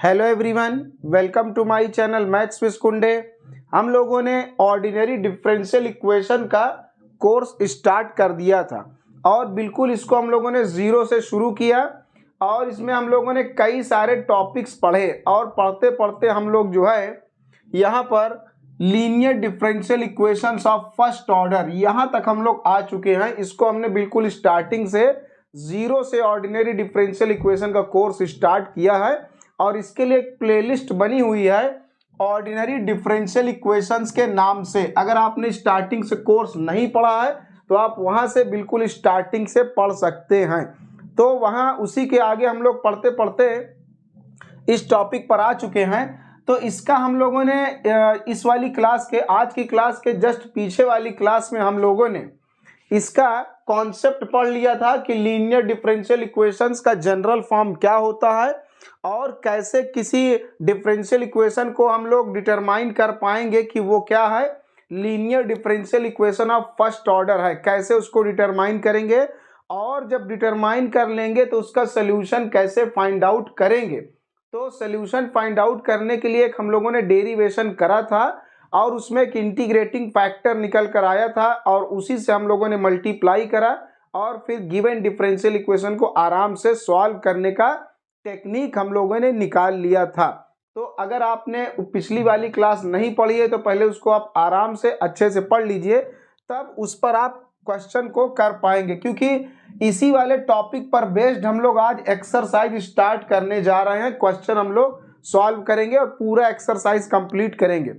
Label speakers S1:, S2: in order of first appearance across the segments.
S1: Hello everyone, welcome to my channel maths with Kunde. हम लोगों ने ऑर्डिनरी डिफरेंशियल इक्वेशन का कोर्स स्टार्ट कर दिया था और बिल्कुल इसको हम लोगों ने ज़ीरो से शुरू किया और इसमें हम लोगों ने कई सारे टॉपिक्स पढ़े और पढ़ते पढ़ते हम लोग जो है यहाँ पर linear differential equations of first order यहाँ तक हम लोग आ चुके हैं। इसको हमने बिल्कुल स्टार्टिंग से ज़ीरो से ऑर्डिनरी डिफरेंशियल इक्वेशन का कोर्स स्टार्ट किया है और इसके लिए एक प्लेलिस्ट बनी हुई है ऑर्डिनरी डिफरेंशियल इक्वेशंस के नाम से। अगर आपने स्टार्टिंग से कोर्स नहीं पढ़ा है तो आप वहां से बिल्कुल स्टार्टिंग से पढ़ सकते हैं। तो वहां उसी के आगे हम लोग पढ़ते पढ़ते इस टॉपिक पर आ चुके हैं। तो इसका हम लोगों ने इस वाली क्लास के आज की क्लास के जस्ट पीछे वाली क्लास में हम लोगों ने इसका कॉन्सेप्ट पढ़ लिया था कि लीनियर डिफरेंशियल इक्वेशंस का जनरल फॉर्म क्या होता है और कैसे किसी डिफरेंशियल इक्वेशन को हम लोग डिटरमाइन कर पाएंगे कि वो क्या है, linear differential equation of first order है, कैसे उसको डिटरमाइन करेंगे और जब डिटरमाइन कर लेंगे तो उसका सोल्यूशन कैसे फाइंड आउट करेंगे। तो सोल्यूशन फाइंड आउट करने के लिए एक हम लोगों ने डेरिवेशन करा था और उसमें एक इंटीग्रेटिंग फैक्टर निकल कर आया था और उसी से हम लोगों ने मल्टीप्लाई करा और फिर गिवन डिफरेंशियल इक्वेशन को आराम से सॉल्व करने का टेक्निक हम लोगों ने निकाल लिया था। तो अगर आपने पिछली वाली क्लास नहीं पढ़ी है तो पहले उसको आप आराम से अच्छे से पढ़ लीजिए, तब उस पर आप क्वेश्चन को कर पाएंगे, क्योंकि इसी वाले टॉपिक पर बेस्ड हम लोग आज एक्सरसाइज स्टार्ट करने जा रहे हैं। क्वेश्चन हम लोग सॉल्व करेंगे और पूरा एक्सरसाइज कंप्लीट करेंगे।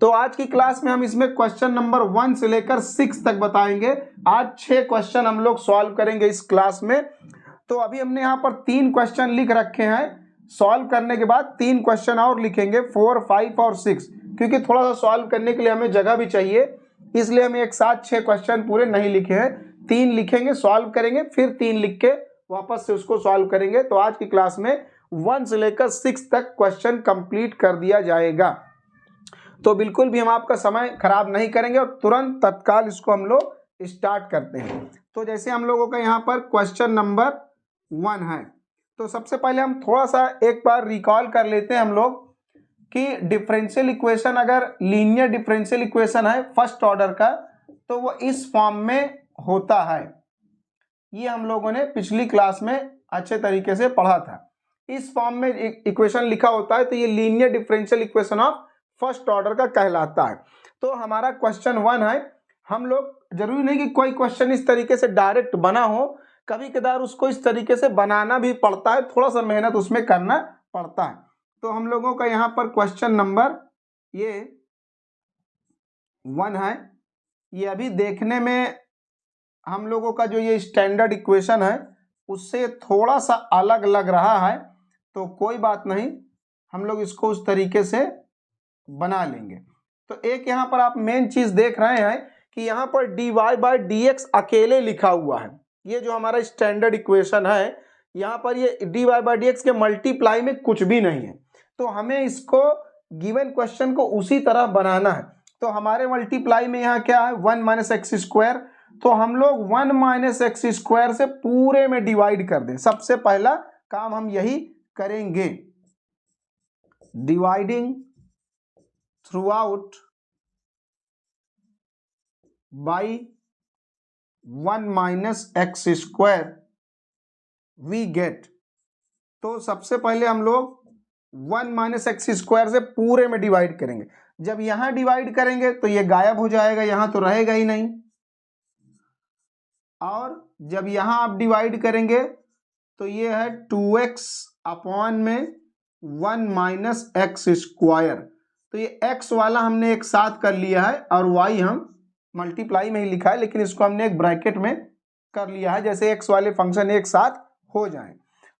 S1: तो आज की क्लास में हम इसमें क्वेश्चन नंबर 1 से लेकर 6 तक बताएंगे। आज 6 क्वेश्चन हम लोग सॉल्व करेंगे इस क्लास में। तो अभी हमने यहाँ पर 3 क्वेश्चन लिख रखे हैं, सॉल्व करने के बाद 3 क्वेश्चन और लिखेंगे 4, 5 और 6, क्योंकि थोड़ा सा सॉल्व करने के लिए हमें जगह भी चाहिए, इसलिए हम एक साथ 6 क्वेश्चन पूरे नहीं लिखे हैं। 3 लिखेंगे, सॉल्व करेंगे, फिर 3 लिख के वापस से उसको सॉल्व करेंगे। तो आज की क्लास में 1 से लेकर 6 तक क्वेश्चन कंप्लीट कर दिया जाएगा। तो बिल्कुल भी हम आपका समय खराब नहीं करेंगे और तुरंत तत्काल इसको हम लोग स्टार्ट करते हैं। तो जैसे हम लोगों का यहाँ पर क्वेश्चन नंबर 1 है, तो सबसे पहले हम थोड़ा सा एक बार रिकॉल कर लेते हैं हम लोग कि डिफरेंशियल इक्वेशन अगर लीनियर डिफरेंशियल इक्वेशन है फर्स्ट ऑर्डर का तो वो इस फॉर्म में होता है। ये हम लोगों ने पिछली क्लास में अच्छे तरीके से पढ़ा था। इस फॉर्म में इक्वेशन लिखा होता है तो ये linear differential equation of first order का कहलाता है। तो हमारा क्वेश्चन 1 है। हम लोग जरूरी नहीं कि कोई क्वेश्चन इस तरीके से डायरेक्ट बना हो, कभी कदार उसको इस तरीके से बनाना भी पड़ता है, थोड़ा सा मेहनत उसमें करना पड़ता है। तो हम लोगों का यहाँ पर क्वेश्चन नंबर ये 1 है। ये अभी देखने में हम लोगों का जो ये स्टैंडर्ड इक्वेशन है उससे थोड़ा सा अलग लग रहा है, तो कोई बात नहीं, हम लोग इसको उस तरीके से बना लेंगे। तो एक यहाँ पर आप मेन चीज देख रहे हैं कि यहाँ पर dy/dx अकेले लिखा हुआ है। ये जो हमारा स्टैंडर्ड इक्वेशन है यहाँ पर ये dy/dx के मल्टीप्लाई में कुछ भी नहीं है, तो हमें इसको गिवन क्वेश्चन को उसी तरह बनाना है। तो हमारे मल्टीप्लाई में यहाँ क्या है 1 - x², तो हम लोग 1 - x² से पूरे में डिवाइड कर दें। सबसे पहला काम हम यही करेंगे, dividing throughout by 1 - x² we get. तो सबसे पहले हम लोग 1 - x² से पूरे में डिवाइड करेंगे। जब यहां डिवाइड करेंगे तो ये गायब हो जाएगा, यहां तो रहेगा ही नहीं, और जब यहां आप डिवाइड करेंगे तो ये है 2x अपॉन में 1 - x²। तो ये x वाला हमने एक साथ कर लिया है और y हम मल्टीप्लाई में ही लिखा है, लेकिन इसको हमने एक ब्रैकेट में कर लिया है, जैसे x वाले फंक्शन एक साथ हो जाए।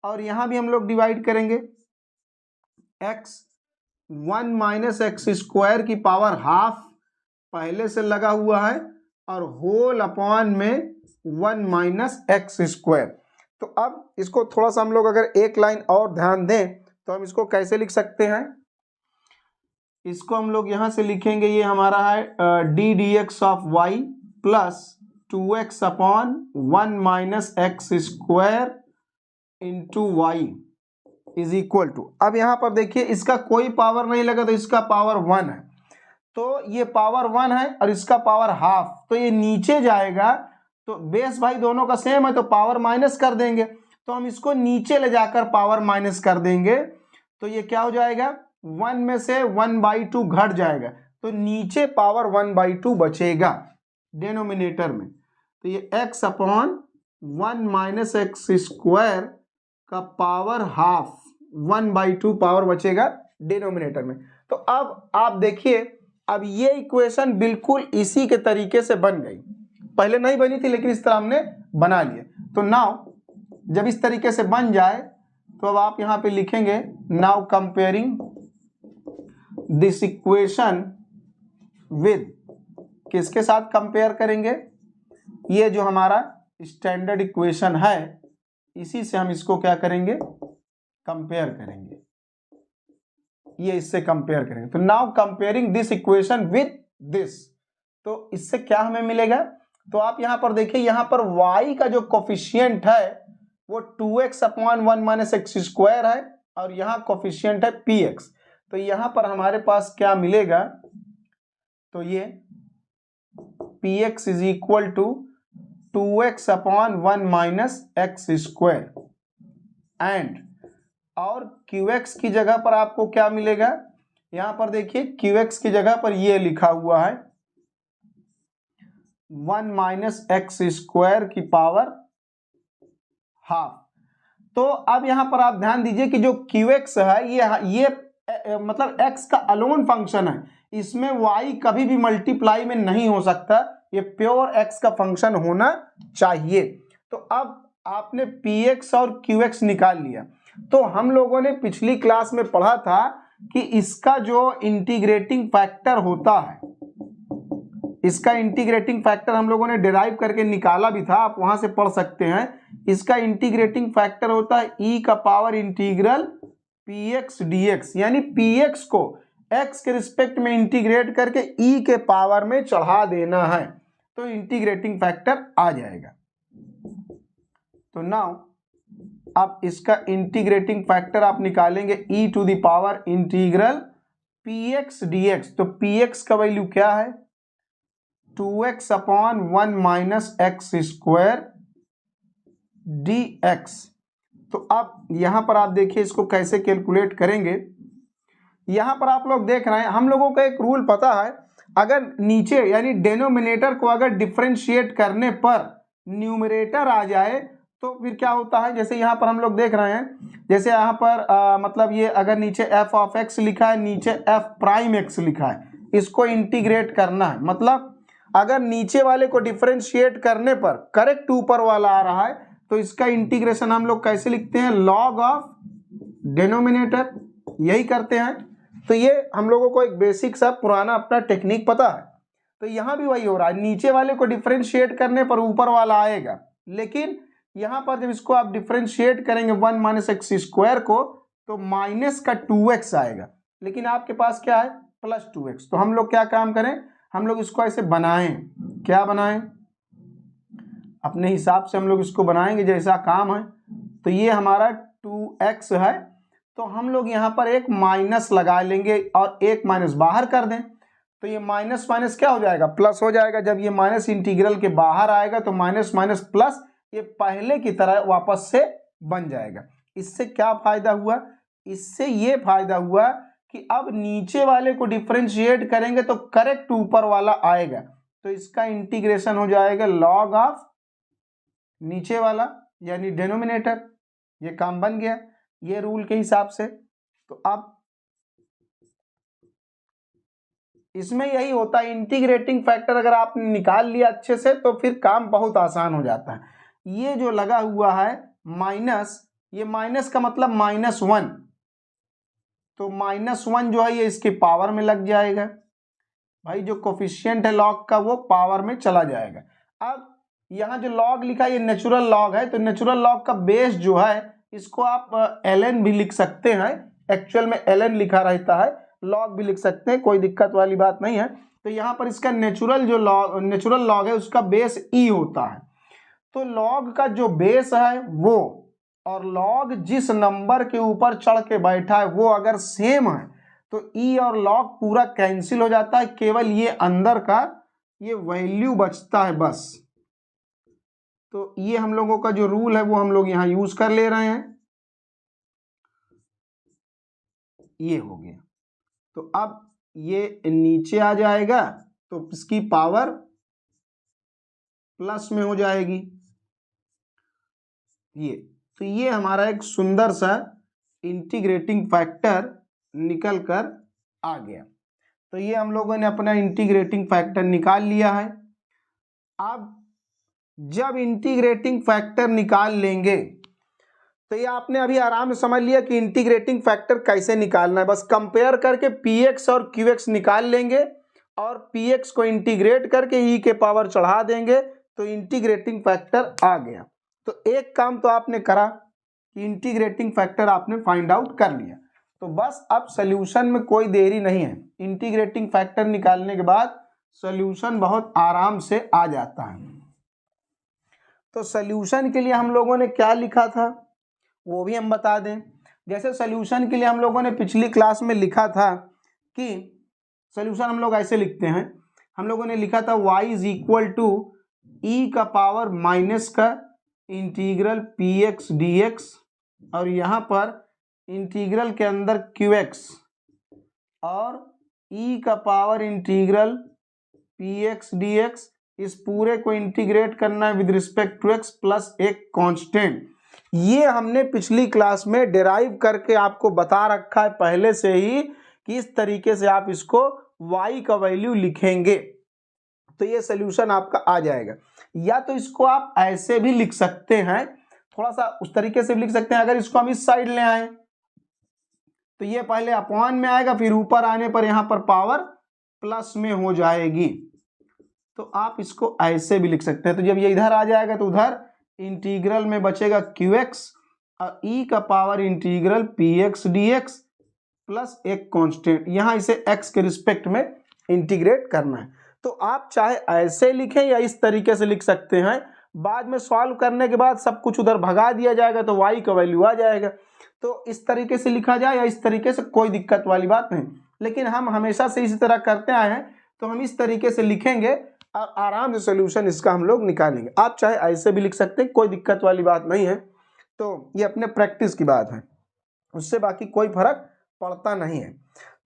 S1: और यहां भी हम लोग डिवाइड करेंगे, x 1 - x² की पावर हाफ पहले से लगा हुआ है और होल अपॉन में 1 - x²। तो अब इसको थोड़ा सा हम लोग अगर एक लाइन और ध्यान दें तो हम इसको कैसे लिख सकते हैं, इसको हम लोग यहां से लिखेंगे, ये हमारा है ddx of y plus 2x upon 1 - x² into y. Is equal to, अब यहाँ पर देखिए इसका कोई पावर नहीं लगा तो इसका पावर 1 है, तो ये पावर 1 है और इसका पावर हाफ, तो ये नीचे जाएगा, तो बेस भाई दोनों का सेम है तो पावर माइनस कर देंगे, तो हम इसको नीचे ले जाकर पावर माइनस कर देंगे, तो ये क्या हो जाएगा 1 में से 1/2 घट जाएगा, तो नीचे पावर 1/2 बचेगा डिनोमिनेटर में, तो ये x upon 1 minus x square का पावर हाफ 1/2 पावर बचेगा डिनोमिनेटर में। तो अब आप देखिए, अब ये इक्वेशन बिल्कुल इसी के तरीके से बन गई, पहले नहीं बनी थी लेकिन इस तरह हमने बना लिया। तो नाउ जब इस तरीके से बन जाए तो अब आप यहाँ पे लिखेंगे now comparing this equation with, किसके साथ कंपेयर करेंगे, ये जो हमारा स्टैंडर्ड इक्वेशन है इसी से हम इसको क्या करेंगे कंपेयर करेंगे, ये इससे कंपेयर करेंगे। तो now comparing this equation with this, तो इससे क्या हमें मिलेगा, तो आप यहां पर देखिए यहां पर y का जो कोफिशिएंट है वो 2x upon 1 minus x square है और यहाँ कोफिशिएंट है px, तो यहां पर हमारे पास क्या मिलेगा, तो ये px is equal to 2x upon 1 minus x square and, और qx की जगह पर आपको क्या मिलेगा, यहां पर देखिए qx की जगह पर ये लिखा हुआ है 1 माइनस एक्स स्क्वायर की पावर हाफ। तो अब यहां पर आप ध्यान दीजिए कि जो qx है ये मतलब x का अलोन फंक्शन है, इसमें y कभी भी मल्टीप्लाई में नहीं हो सकता, ये प्योर x का फंक्शन होना चाहिए। तो अब आपने px और qx निकाल लिया, तो हम लोगों ने पिछली क्लास में पढ़ा था कि इसका जो इंटीग्रेटिंग फैक्टर होता है, इसका इंटीग्रेटिंग फैक्टर हम लोगों ने डिराइव करके निकाला भी था, आप वहां से पढ़ सकते हैं। इसका इंटीग्रेटिंग फैक्टर होता है e का पावर इंटीग्रल px dx, यानी px को x के रिस्पेक्ट में इंटीग्रेट करके e के पावर में चढ़ा देना है, तो इंटीग्रेटिंग फैक्टर आ जाएगा। तो नाउ अब इसका इंटीग्रेटिंग फैक्टर आप निकालेंगे e to the power integral px dx, तो px का वैल्यू क्या है 2x upon 1 minus x square dx। तो अब यहां पर आप देखिए इसको कैसे कैलकुलेट करेंगे, यहां पर आप लोग देख रहे हैं हम लोगों का एक रूल पता है, अगर नीचे यानी डिनोमिनेटर को अगर डिफरेंशिएट करने पर न्यूमरेटर आ जाए तो फिर क्या होता है, जैसे यहाँ पर हम लोग देख रहे हैं, जैसे यहाँ पर मतलब ये अगर नीचे f ऑफ x लिखा है, नीचे f प्राइम x लिखा है, इसको इंटीग्रेट करना है, मतलब अगर नीचे वाले को डिफरेंशिएट करने पर करेक्ट ऊपर वाला आ रहा है तो इसका इंटीग्रेशन हम लोग कैसे लिखते हैं लॉग ऑफ डिनोमिनेटर, यही करते हैं। तो ये हम लोगों को एक बेसिक सा पुराना अपना टेक्निक पता है, तो यहाँ भी वही हो रहा है, नीचे वाले को डिफरेंशिएट करने पर ऊपर वाला आएगा, लेकिन यहाँ पर जब इसको आप डिफरेंशिएट करेंगे 1 माइनस एक्स स्क्वायर को तो माइनस का 2x आएगा, लेकिन आपके पास क्या है प्लस 2x। तो हम लोग क्या काम करें, हम लोग इसको ऐसे बनाएं, क्या बनाएं अपने हिसाब से हम लोग इसको बनाएंगे जैसा काम है। तो ये हमारा 2x है, तो हम लोग यहाँ पर एक माइनस लगा लेंगे और एक माइनस बाहर कर दें, तो ये माइनस माइनस क्या हो जाएगा प्लस हो जाएगा। जब ये माइनस इंटीग्रल के बाहर आएगा तो माइनस माइनस प्लस ये पहले की तरह वापस से बन जाएगा। इससे क्या फायदा हुआ, इससे ये फायदा हुआ कि अब नीचे वाले को डिफरेंशिएट करेंगे तो करेक्ट ऊपर वाला आएगा, तो इसका इंटीग्रेशन हो जाएगा लॉग ऑफ नीचे वाला यानी डिनोमिनेटर, ये काम बन गया ये रूल के हिसाब से। तो अब इसमें यही होता है, इंटीग्रेटिंग फैक्टर अगर आपने निकाल लिया अच्छे से तो फिर काम बहुत आसान हो जाता है। ये जो लगा हुआ है माइनस, ये माइनस का मतलब -1, तो -1 जो है ये इसकी पावर में लग जाएगा भाई, जो कोफिशिएंट है लॉग का वो पावर में चला जाएगा। अब यहाँ जो लॉग लिखा है ये नेचुरल लॉग है, तो नेचुरल लॉग का बेस जो है इसको आप ln भी लिख सकते हैं, एक्चुअल में ln लिखा रहता है, लॉग भी लिख सकते हैं, कोई दिक्कत वाली बात नहीं है। तो यहाँ पर इसका नेचुरल लॉग है उसका बेस e होता है, तो लॉग का जो बेस है वो और log जिस नंबर के ऊपर चढ़ के बैठा है वो अगर सेम है तो e और log पूरा कैंसिल हो जाता है, केवल ये अंदर का ये वैल्यू बचता है बस। तो ये हम लोगों का जो रूल है वो हम लोग यहाँ यूज कर ले रहे हैं। ये हो गया, तो अब ये नीचे आ जाएगा तो इसकी पावर प्लस में हो जाएगी। ये हमारा एक सुंदर सा इंटीग्रेटिंग फैक्टर निकल कर आ गया। तो ये हम लोगों ने अपना इंटीग्रेटिंग फैक्टर निकाल लिया है। अब जब इंटीग्रेटिंग फैक्टर निकाल लेंगे तो ये आपने अभी आराम से समझ लिया कि इंटीग्रेटिंग फैक्टर कैसे निकालना है। बस कंपेयर करके px और qx निकाल लेंगे और px को इंटीग्रेट करके e के पावर चढ़ा देंगे तो इंटीग्रेटिंग फैक्टर आ गया। तो एक काम तो आपने करा कि इंटीग्रेटिंग फैक्टर आपने फाइंड आउट कर लिया। तो बस अब सोल्यूशन में कोई देरी नहीं है। इंटीग्रेटिंग फैक्टर निकालने के बाद सोल्यूशन बहुत आराम से आ जाता है। तो सोल्यूशन के लिए हम लोगों ने क्या लिखा था वो भी हम बता दें। जैसे सोल्यूशन के लिए हम लोगों ने पिछली क्लास में लिखा था कि सोल्यूशन हम लोग ऐसे लिखते हैं, हम लोगों ने लिखा था y is equal to E का पावर माइनस का इंटीग्रल px dx और यहाँ पर इंटीग्रल के अंदर qx और e का पावर इंटीग्रल px dx। इस पूरे को इंटीग्रेट करना है with respect to x plus एक कांस्टेंट। ये हमने पिछली क्लास में डिराइव करके आपको बता रखा है पहले से ही कि इस तरीके से आप इसको y का वैल्यू लिखेंगे तो ये सोल्यूशन आपका आ जाएगा। या तो इसको आप ऐसे भी लिख सकते हैं, थोड़ा सा उस तरीके से भी लिख सकते हैं। अगर इसको हम इस साइड ले आए तो ये पहले अपॉन में आएगा, फिर ऊपर आने पर यहाँ पर पावर प्लस में हो जाएगी। तो आप इसको ऐसे भी लिख सकते हैं। तो जब ये इधर आ जाएगा तो उधर इंटीग्रल में बचेगा qx और e का power integral px dx plus एक कांस्टेंट। यहाँ इसे x के रिस्पेक्ट में इंटीग्रेट करना है। तो आप चाहे ऐसे लिखें या इस तरीके से लिख सकते हैं। बाद में सॉल्व करने के बाद सब कुछ उधर भगा दिया जाएगा तो y का वैल्यू आ जाएगा। तो इस तरीके से लिखा जाए या इस तरीके से, कोई दिक्कत वाली बात नहीं। लेकिन हम हमेशा से इसी तरह करते आए हैं तो हम इस तरीके से लिखेंगे और आराम से सोल्यूशन इसका हम लोग निकालेंगे। आप चाहे ऐसे भी लिख सकते हैं, कोई दिक्कत वाली बात नहीं है। तो ये अपने प्रैक्टिस की बात है, उससे बाकी कोई फर्क पड़ता नहीं है।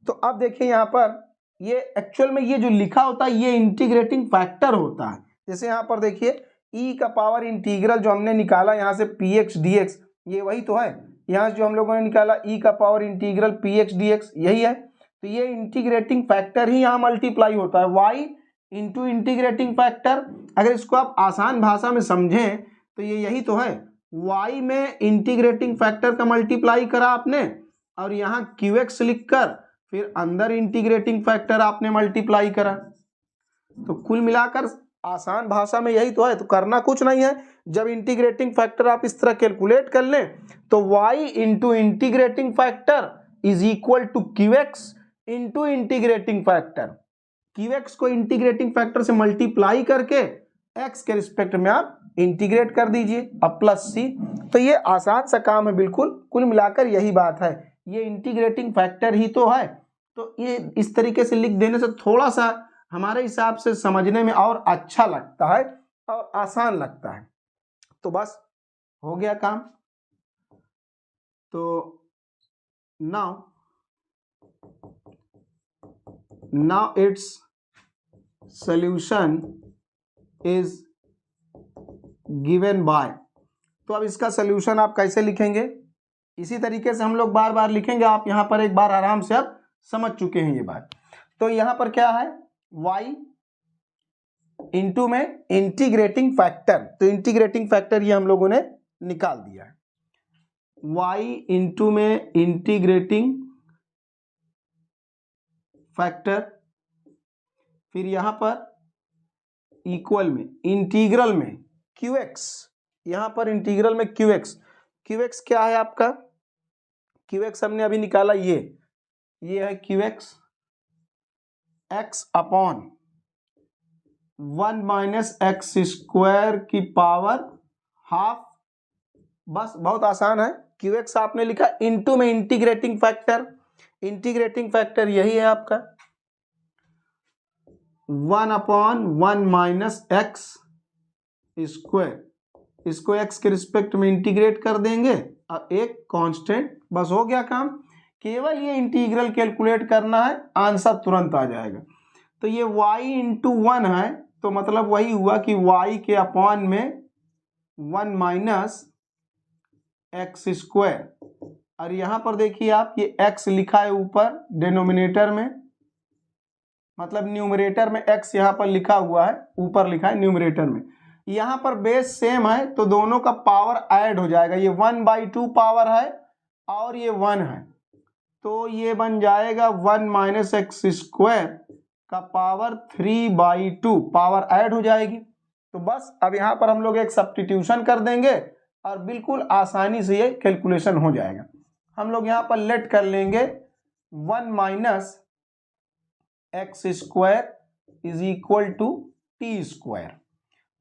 S1: तो अब देखिए यहाँ पर ये एक्चुअल में ये जो लिखा होता है ये इंटीग्रेटिंग फैक्टर होता है। जैसे यहाँ पर देखिए e का पावर इंटीग्रल जो हमने निकाला यहाँ से px dx, ये वही तो है। यहाँ जो हम लोगों ने निकाला e का पावर इंटीग्रल px dx यही है। तो ये इंटीग्रेटिंग फैक्टर ही यहाँ मल्टीप्लाई होता है y इंटू इंटीग्रेटिंग फैक्टर। अगर इसको आप आसान भाषा में समझें तो ये यही तो है। y में इंटीग्रेटिंग फैक्टर का मल्टीप्लाई करा आपने और यहाँ qx लिखकर फिर अंदर इंटीग्रेटिंग फैक्टर आपने मल्टीप्लाई करा। तो कुल मिलाकर आसान भाषा में यही तो है। तो करना कुछ नहीं है। जब इंटीग्रेटिंग फैक्टर आप इस तरह कैलकुलेट कर लें तो y into integrating factor is equal to qx into integrating factor. qx को इंटीग्रेटिंग फैक्टर से मल्टीप्लाई करके x के रिस्पेक्ट में आप इंटीग्रेट कर दीजिए अब प्लस c। तो ये आसान सा काम है बिल्कुल। कुल मिलाकर यही बात है, ये इंटीग्रेटिंग फैक्टर ही तो है। तो ये इस तरीके से लिख देने से थोड़ा सा हमारे हिसाब से समझने में और अच्छा लगता है और आसान लगता है। तो बस हो गया काम। तो now its solution is given by। तो अब इसका सॉल्यूशन आप कैसे लिखेंगे, इसी तरीके से हम लोग बार बार लिखेंगे। आप यहाँ पर एक बार आराम से आप समझ चुके हैं ये बात। तो यहाँ पर क्या है, y इंटू में इंटीग्रेटिंग फैक्टर। तो इंटीग्रेटिंग फैक्टर ये हम लोगों ने निकाल दिया है। y इंटू में इंटीग्रेटिंग फैक्टर, फिर यहाँ पर इक्वल में इंटीग्रल में qx, यहाँ पर इंटीग्रल में qx क्या है आपका, qx हमने अभी निकाला, ये है qx x upon 1 minus x square की पावर हाफ बस बहुत आसान है। क्यू एक्स आपने लिखा, इनटू में इंटीग्रेटिंग फैक्टर, इंटीग्रेटिंग फैक्टर यही है आपका 1/1 माइनस एक्स स्क्वायर, इसको एक्स के रिस्पेक्ट में इंटीग्रेट कर देंगे और एक कांस्टेंट, बस हो गया काम। केवल ये इंटीग्रल कैलकुलेट करना है, आंसर तुरंत आ जाएगा। तो ये y इंटू 1 है, तो मतलब वही हुआ कि y के अपॉन में 1 माइनस एक्स स्क्वायर, और यहां पर देखिए आप ये x लिखा है ऊपर डिनोमिनेटर में, मतलब न्यूमरेटर में x यहां पर लिखा हुआ है, ऊपर लिखा है न्यूमरेटर में। यहां पर बेस सेम है तो दोनों का पावर ऐड हो जाएगा, ये 1/2 पावर है और ये 1 है, तो ये बन जाएगा 1 माइनस एक्स स्क्वायर का पावर 3/2, पावर ऐड हो जाएगी। तो बस अब यहाँ पर हम लोग एक सब्स्टिट्यूशन कर देंगे और बिल्कुल आसानी से ये कैलकुलेशन हो जाएगा। हम लोग यहाँ पर लेट कर लेंगे 1 minus x square is equal to t square.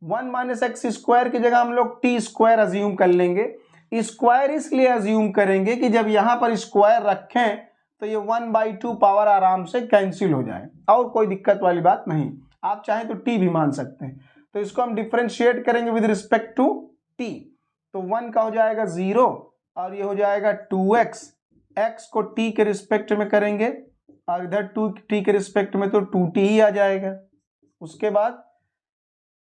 S1: 1 minus x square की जगह हम लोग टी स्क्वायर अज्यूम कर लेंगे। स्क्वायर इसलिए अज्यूम करेंगे कि जब यहाँ पर स्क्वायर रखें तो ये 1/2 पावर आराम से कैंसिल हो जाए, और कोई दिक्कत वाली बात नहीं। आप चाहें तो टी भी मान सकते हैं। तो इसको हम डिफ्रेंशिएट करेंगे विद रिस्पेक्ट टू टी, तो 1 का हो जाएगा 0 और ये हो जाएगा 2x, x को t के रिस्पेक्ट में करेंगे और इधर 2t के रिस्पेक्ट में तो 2t ही आ जाएगा। उसके बाद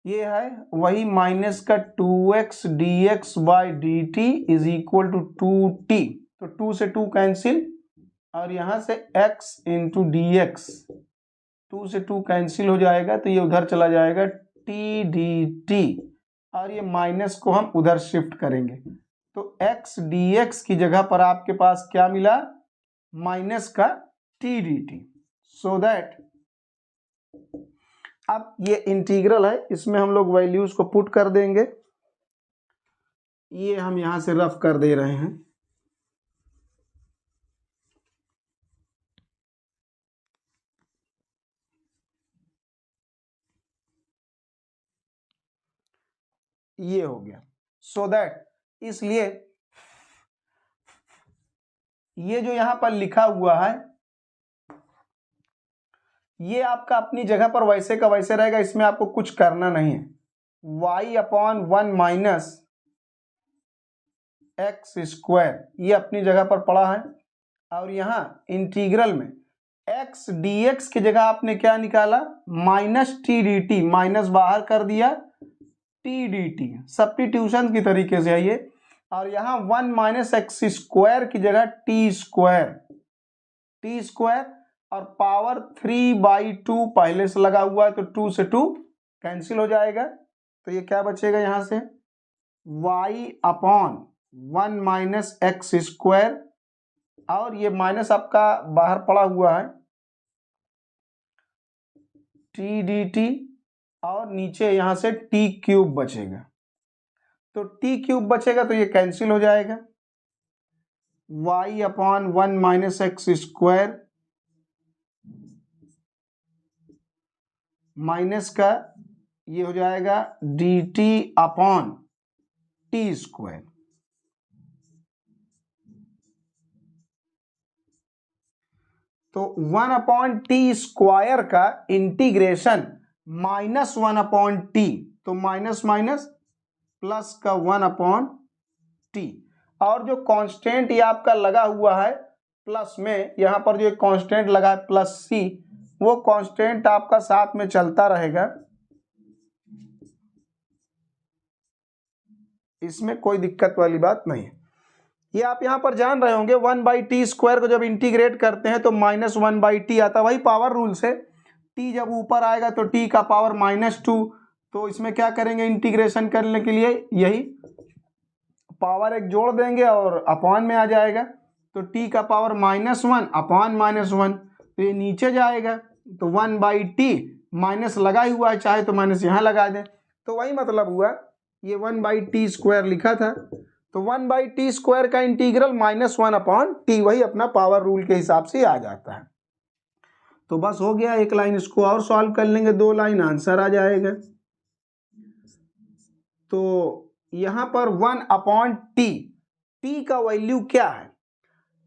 S1: ये है वही माइनस का 2x dx by dt is equal to 2t, तो 2 से 2 कैंसिल और यहां से x इंटू डी एक्स, 2 से 2 कैंसिल हो जाएगा तो ये उधर चला जाएगा t dt, और ये माइनस को हम उधर शिफ्ट करेंगे तो x dx की जगह पर आपके पास क्या मिला, माइनस का t dt। सो दैट अब ये इंटीग्रल है, इसमें हम लोग वैल्यूज को पुट कर देंगे। ये हम यहां से रफ कर दे रहे हैं। ये हो गया। सो दैट इसलिए ये जो यहां पर लिखा हुआ है ये आपका अपनी जगह पर वैसे का वैसे रहेगा, इसमें आपको कुछ करना नहीं है। y/1 माइनस एक्स स्क्वायर ये अपनी जगह पर पड़ा है, और यहां इंटीग्रल में x dx की जगह आपने क्या निकाला, minus T D T, minus बाहर कर दिया टी डी टी, सब्स्टिट्यूशन की तरीके से है ये। और यहाँ 1 माइनस एक्स स्क्वायर की जगह टी स्क्वायर और पावर 3/2 पहले से लगा हुआ है तो 2 से 2 कैंसिल हो जाएगा, तो ये क्या बचेगा यहाँ से y/1 माइनस एक्स स्क्वायर, और ये माइनस आपका बाहर पड़ा हुआ है टी डी टी, और नीचे यहां से टी क्यूब बचेगा, तो टी क्यूब बचेगा तो ये कैंसिल हो जाएगा। y/1 minus x square minus का ये हो जाएगा D T upon T square. तो 1/t स्क्वायर का इंटीग्रेशन -1/t, तो माइनस माइनस प्लस का 1/t, और जो कांस्टेंट ये आपका लगा हुआ है प्लस में, यहां पर जो कांस्टेंट लगा है प्लस c, वो कांस्टेंट आपका साथ में चलता रहेगा, इसमें कोई दिक्कत वाली बात नहीं है। ये आप यहां पर जान रहे होंगे 1/t स्क्वायर को जब इंटीग्रेट करते हैं तो -1/t आता है, वही पावर रूल से t जब ऊपर आएगा तो t का पावर -2, तो इसमें क्या करेंगे इंटीग्रेशन करने के लिए यही पावर एक जोड़ देंगे और अपॉन में आ जाएगा, तो t का पावर -1 अपॉन -1, तो ये नीचे जाएगा, तो 1/t माइनस लगा ही हुआ है, चाहे तो माइनस यहाँ लगा दें, तो वही मतलब हुआ, ये 1/t स्क्वायर लिखा था, तो 1/t स्क्वायर का इंटीग्रल -1/t, वही अपना पावर रूल के हिसाब से आ जाता है। तो बस हो गया, एक लाइन इसको और सॉल्व कर लेंगे, 2 लाइन आंसर आ जाएगा। तो यहाँ पर 1/t, t का वैल्यू क्या है?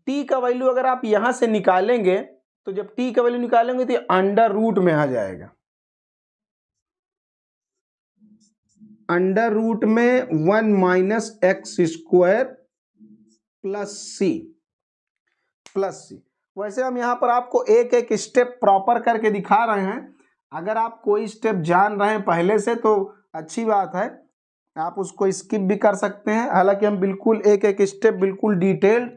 S1: t का वैल्यू अगर आप यहां से निकालेंगे तो जब t का वैल्यू निकालेंगे तो अंडर रूट में आ जाएगा, अंडर रूट में 1 माइनस एक्स स्क्वायर प्लस सी। वैसे हम यहाँ पर आपको एक एक स्टेप प्रॉपर करके दिखा रहे हैं। अगर आप कोई स्टेप जान रहे हैं पहले से तो अच्छी बात है, आप उसको स्किप भी कर सकते हैं। हालांकि हम बिल्कुल एक एक स्टेप बिल्कुल डिटेल्ड,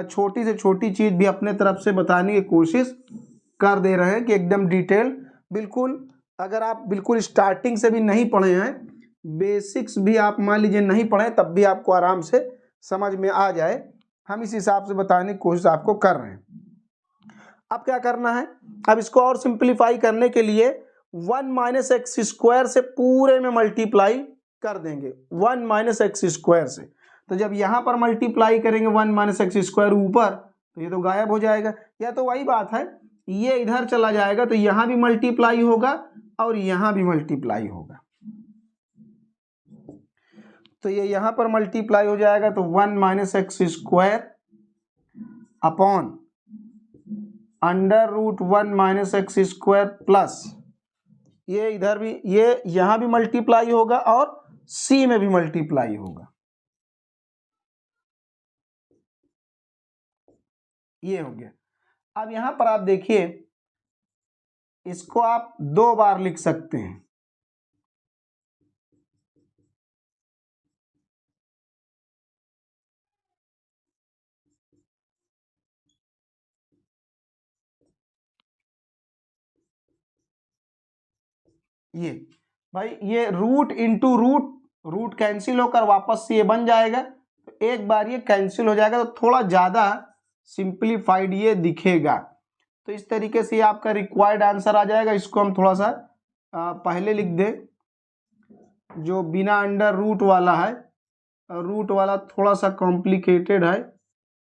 S1: छोटी से छोटी चीज़ भी अपने तरफ से बताने की कोशिश कर दे रहे हैं कि एकदम डिटेल बिल्कुल। अगर आप बिल्कुल स्टार्टिंग से भी नहीं पढ़े हैं, बेसिक्स भी आप मान लीजिए नहीं पढ़े, तब भी आपको आराम से समझ में आ जाए, हम इस हिसाब से बताने की कोशिश आपको कर रहे हैं। अब क्या करना है, अब इसको और सिंप्लीफाई करने के लिए 1 माइनस एक्स स्क्वायर से पूरे में मल्टीप्लाई कर देंगे, 1 माइनस एक्स स्क्वायर से। तो जब यहाँ पर मल्टीप्लाई करेंगे 1 माइनस एक्स स्क्वायर ऊपर, तो ये तो गायब हो जाएगा। या तो वही बात है, ये इधर चला जाएगा तो यहाँ भी मल्टीप्लाई होगा और यहाँ भी मल्टीप्लाई होगा, तो ये यहाँ पर मल्टीप्लाई हो जाएगा। तो 1 minus x square upon under root 1 minus x square plus, ये इधर भी, ये यहाँ भी मल्टीप्लाई होगा और सी में भी मल्टीप्लाई होगा, ये हो गया। अब यहाँ पर आप देखिए, इसको आप 2 बार लिख सकते हैं, ये भाई ये root into root, root cancel होकर वापस से ये बन जाएगा, तो एक बार ये कैंसिल हो जाएगा तो थोड़ा ज़्यादा सिंप्लीफाइड ये दिखेगा। तो इस तरीके से ये आपका रिक्वायर्ड आंसर आ जाएगा। इसको हम थोड़ा सा पहले लिख दें, जो बिना अंडर रूट वाला है, रूट वाला थोड़ा सा कॉम्प्लिकेटेड है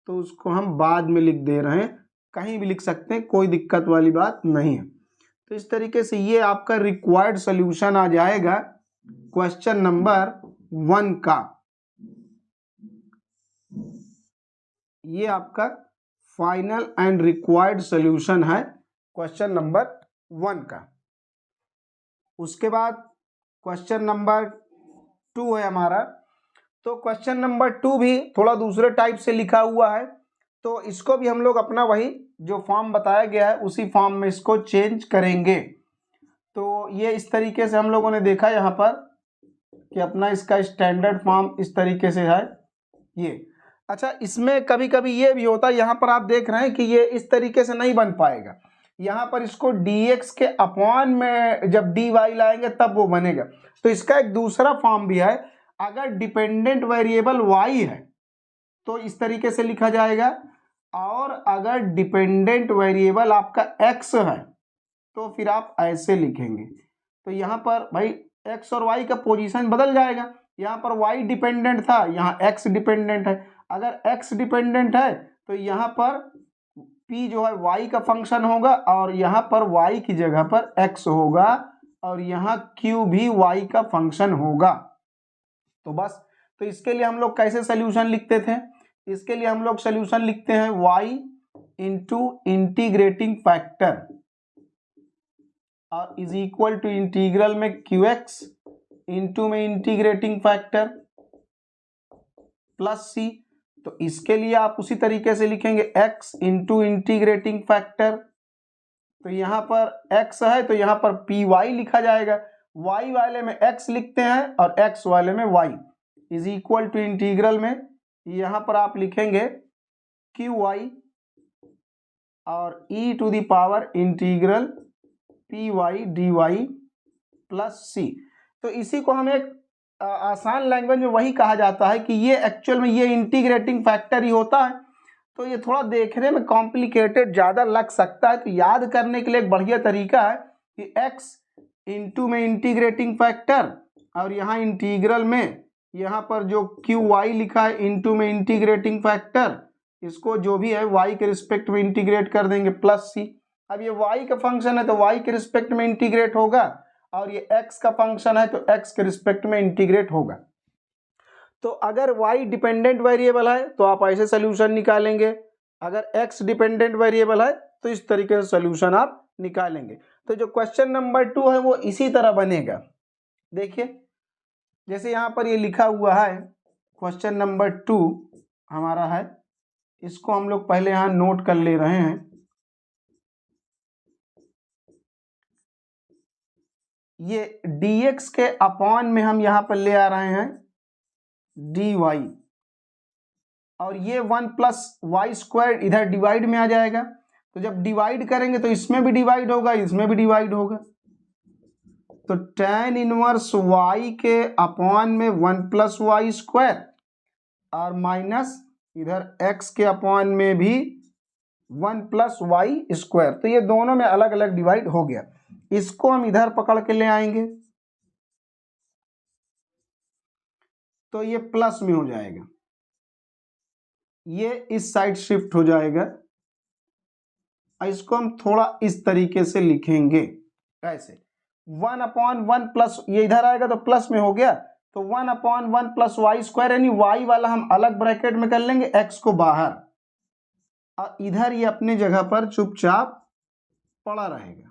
S1: तो उसको हम बाद में लिख दे रहे हैं, कहीं भी लिख सकते हैं, कोई दिक्कत वाली बात नहीं है। तो इस तरीके से ये आपका रिक्वायर्ड सॉल्यूशन आ जाएगा क्वेश्चन नंबर 1 का। ये आपका फाइनल एंड रिक्वायर्ड सॉल्यूशन है क्वेश्चन नंबर 1 का। उसके बाद क्वेश्चन नंबर 2 है हमारा। तो क्वेश्चन नंबर 2 भी थोड़ा दूसरे टाइप से लिखा हुआ है, तो इसको भी हम लोग अपना वही जो फॉर्म बताया गया है उसी फॉर्म में इसको चेंज करेंगे। तो ये इस तरीके से हम लोगों ने देखा यहाँ पर कि अपना इसका स्टैंडर्ड फॉर्म इस तरीके से है ये। अच्छा, इसमें कभी कभी ये भी होता है, यहाँ पर आप देख रहे हैं कि ये इस तरीके से नहीं बन पाएगा, यहाँ पर इसको dx के अपॉन में जब dy लाएंगे तब वो बनेगा। तो इसका एक दूसरा फॉर्म भी है, अगर डिपेंडेंट वेरिएबल y है तो इस तरीके से लिखा जाएगा, और अगर डिपेंडेंट वेरिएबल आपका x है तो फिर आप ऐसे लिखेंगे। तो यहाँ पर भाई x और y का पोजीशन बदल जाएगा, यहाँ पर y डिपेंडेंट था, यहाँ x डिपेंडेंट है। अगर x डिपेंडेंट है तो यहाँ पर p जो है y का फंक्शन होगा और यहाँ पर y की जगह पर x होगा, और यहाँ q भी y का फंक्शन होगा। तो बस, तो इसके लिए हम लोग कैसे सोल्यूशन लिखते थे, इसके लिए हम लोग सोल्यूशन लिखते हैं y इंटू इंटीग्रेटिंग फैक्टर और इज इक्वल टू इंटीग्रल में qx इंटू में इंटीग्रेटिंग फैक्टर प्लस c। तो इसके लिए आप उसी तरीके से लिखेंगे x इंटू इंटीग्रेटिंग फैक्टर, तो यहाँ पर x है तो यहाँ पर py लिखा जाएगा, y वाले में x लिखते हैं और x वाले में y, is equal to integral में यहाँ पर आप लिखेंगे qy और e to the power integral py dy plus c। तो इसी को हम एक आसान लैंग्वेज में वही कहा जाता है कि ये एक्चुअल में ये इंटीग्रेटिंग फैक्टर ही होता है। तो ये थोड़ा देखने में कॉम्प्लिकेटेड ज़्यादा लग सकता है, तो याद करने के लिए एक बढ़िया तरीका है कि x इंटू में इंटीग्रेटिंग फैक्टर और यहाँ इंटीग्रल में यहाँ पर जो qy लिखा है इंटू में इंटीग्रेटिंग फैक्टर, इसको जो भी है y के रिस्पेक्ट में इंटीग्रेट कर देंगे प्लस c। अब ये y का फंक्शन है तो y के रिस्पेक्ट में इंटीग्रेट होगा, और ये x का फंक्शन है तो x के रिस्पेक्ट में इंटीग्रेट होगा। तो अगर y डिपेंडेंट वेरिएबल है तो आप ऐसे सोल्यूशन निकालेंगे, अगर x डिपेंडेंट वेरिएबल है तो इस तरीके से सोल्यूशन आप निकालेंगे। तो जो क्वेश्चन नंबर 2 है वो इसी तरह बनेगा। देखिए जैसे यहाँ पर ये लिखा हुआ है क्वेश्चन नंबर 2 हमारा है, इसको हम लोग पहले यहाँ नोट कर ले रहे हैं। ये dx के अपॉन में हम यहाँ पर ले आ रहे हैं dy, और ये 1 प्लस वाई स्क्वायर इधर डिवाइड में आ जाएगा। तो जब डिवाइड करेंगे तो इसमें भी डिवाइड होगा, इसमें भी डिवाइड होगा। तो tan इनवर्स y के अपॉन में 1 प्लस वाई स्क्वायर और माइनस इधर x के अपॉन में भी 1 प्लस वाई स्क्वायर। तो ये दोनों में अलग अलग डिवाइड हो गया। इसको हम इधर पकड़ के ले आएंगे तो ये प्लस में हो जाएगा, ये इस साइड शिफ्ट हो जाएगा। इसको हम थोड़ा इस तरीके से लिखेंगे, ऐसे 1 अपॉन 1 प्लस, ये इधर आएगा तो प्लस में हो गया, तो 1 अपॉन 1 प्लस वाई स्क्वायर, यानी वाई वाला हम अलग ब्रैकेट में कर लेंगे, एक्स को बाहर, और इधर ये अपने जगह पर चुपचाप पड़ा रहेगा।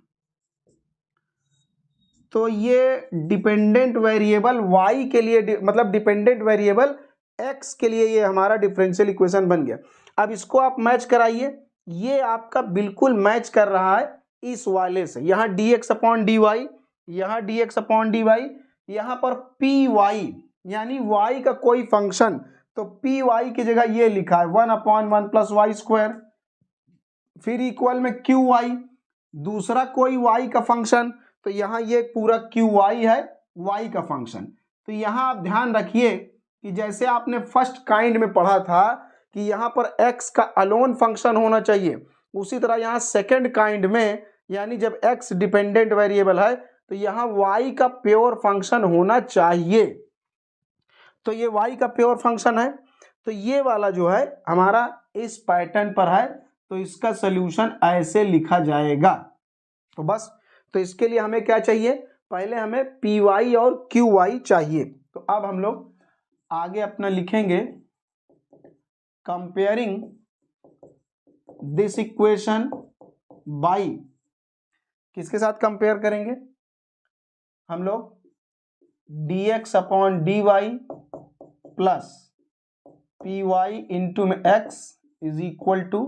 S1: तो ये डिपेंडेंट वेरिएबल y के लिए मतलब डिपेंडेंट वेरिएबल x के लिए ये हमारा डिफरेंशियल इक्वेशन बन गया। अब इसको आप मैच कराइए, ये आपका बिल्कुल मैच कर रहा है इस वाले से। यहाँ dx अपॉन dy, यहाँ dx अपॉन dy, यहाँ पर py यानी y का कोई फंक्शन, तो py की जगह ये लिखा है 1 अपॉन 1 प्लस वाई स्क्वायर, फिर इक्वल में qy, दूसरा कोई y का फंक्शन, तो यहाँ ये पूरा qy है y का फंक्शन। तो यहाँ आप ध्यान रखिए कि जैसे आपने फर्स्ट काइंड में पढ़ा था कि यहाँ पर x का अलोन फंक्शन होना चाहिए, उसी तरह यहाँ सेकंड काइंड में यानी जब x डिपेंडेंट वेरिएबल है तो यहाँ y का प्योर फंक्शन होना चाहिए। तो ये y का प्योर फंक्शन है, तो ये वाला जो है हमारा इस पैटर्न पर है, तो इसका सोल्यूशन ऐसे लिखा जाएगा। तो बस, तो इसके लिए हमें क्या चाहिए, पहले हमें py और qy चाहिए। तो अब हम लोग आगे अपना लिखेंगे, कंपेयरिंग दिस इक्वेशन बाई, किसके साथ कंपेयर करेंगे हम लोग, dx upon dy plus py into में x is equal to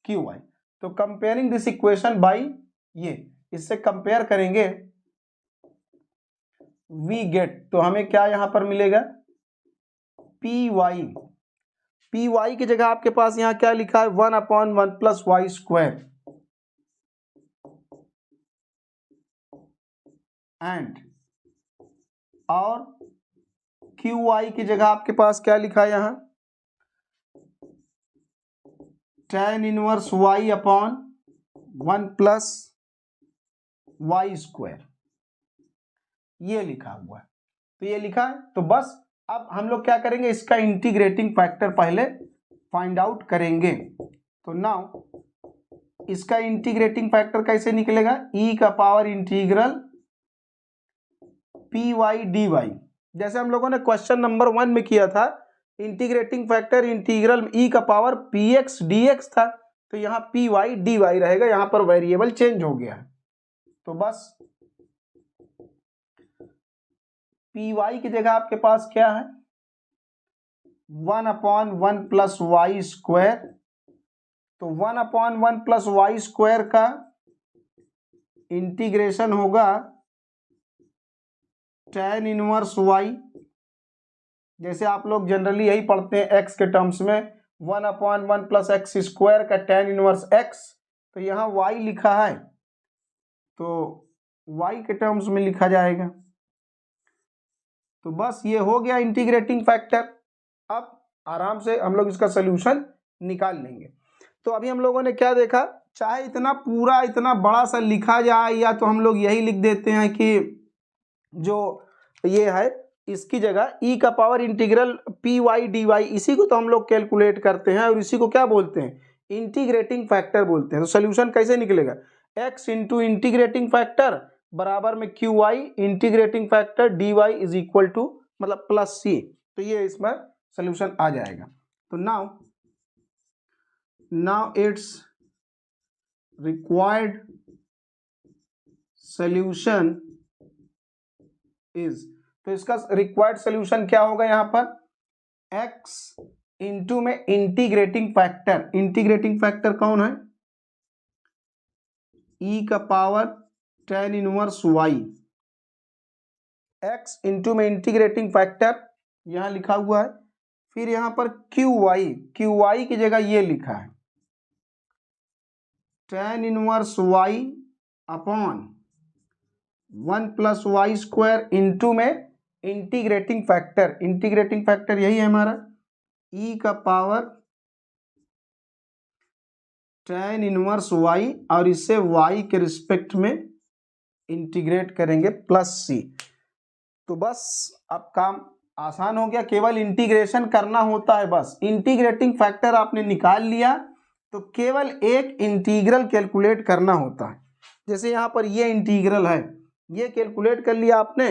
S1: qy। तो कंपेयरिंग दिस इक्वेशन बाई, ये इससे कंपेयर करेंगे, वी गेट, तो हमें क्या यहां पर मिलेगा, py की जगह आपके पास यहां क्या लिखा है 1 upon 1 plus y square, and और qy की जगह आपके पास क्या लिखा है यहां tan inverse y upon 1 plus y square, ये लिखा हुआ है। तो ये लिखा है, तो बस अब हम लोग क्या करेंगे, इसका इंटीग्रेटिंग फैक्टर पहले फाइंड आउट करेंगे। तो नाउ इसका इंटीग्रेटिंग फैक्टर कैसे निकलेगा, e का पावर इंटीग्रल py dy, जैसे हम लोगों ने क्वेश्चन नंबर 1 में किया था, इंटीग्रेटिंग फैक्टर इंटीग्रल e का पावर px dx था, तो यहाँ py dy रहेगा, यहाँ पर वेरिएबल चेंज हो गया है। तो बस py की जगह आपके पास क्या है 1 अपॉन 1 प्लस वाई स्क्वायर, तो 1 अपॉन 1 प्लस वाई स्क्वायर का इंटीग्रेशन होगा tan इनवर्स y, जैसे आप लोग जनरली यही पढ़ते हैं x के टर्म्स में, 1 अपॉन 1 प्लस एक्स स्क्वायर का tan इनवर्स x, तो यहाँ y लिखा है तो y के टर्म्स में लिखा जाएगा। तो बस ये हो गया इंटीग्रेटिंग फैक्टर। अब आराम से हम लोग इसका सोल्यूशन निकाल लेंगे। तो अभी हम लोगों ने क्या देखा, चाहे इतना पूरा इतना बड़ा सा लिखा जाए, या तो हम लोग यही लिख देते हैं कि जो ये है इसकी जगह e का पावर इंटीग्रल py dy, इसी को तो हम लोग कैलकुलेट करते हैं और इसी को क्या बोलते हैं, इंटीग्रेटिंग फैक्टर बोलते हैं। तो सोल्यूशन कैसे निकलेगा, x इंटू इंटीग्रेटिंग फैक्टर बराबर में qy integrating factor dy is equal to मतलब प्लस c, तो ये इसमें सोल्यूशन आ जाएगा। तो now it's required solution is, तो इसका रिक्वायर्ड सोल्यूशन क्या होगा यहाँ पर, x इंटू में इंटीग्रेटिंग फैक्टर कौन है, e का power tan inverse y, x into में इंटीग्रेटिंग फैक्टर यहां लिखा हुआ है, फिर यहां पर qy की जगह ये लिखा है tan inverse y upon 1 plus y square into में इंटीग्रेटिंग फैक्टर यही है हमारा e का पावर tan इनवर्स y, और इसे y के रिस्पेक्ट में इंटीग्रेट करेंगे प्लस c। तो बस अब काम आसान हो गया, केवल इंटीग्रेशन करना होता है, बस इंटीग्रेटिंग फैक्टर आपने निकाल लिया तो केवल एक इंटीग्रल कैलकुलेट करना होता है। जैसे यहाँ पर ये इंटीग्रल है, ये कैलकुलेट कर लिया आपने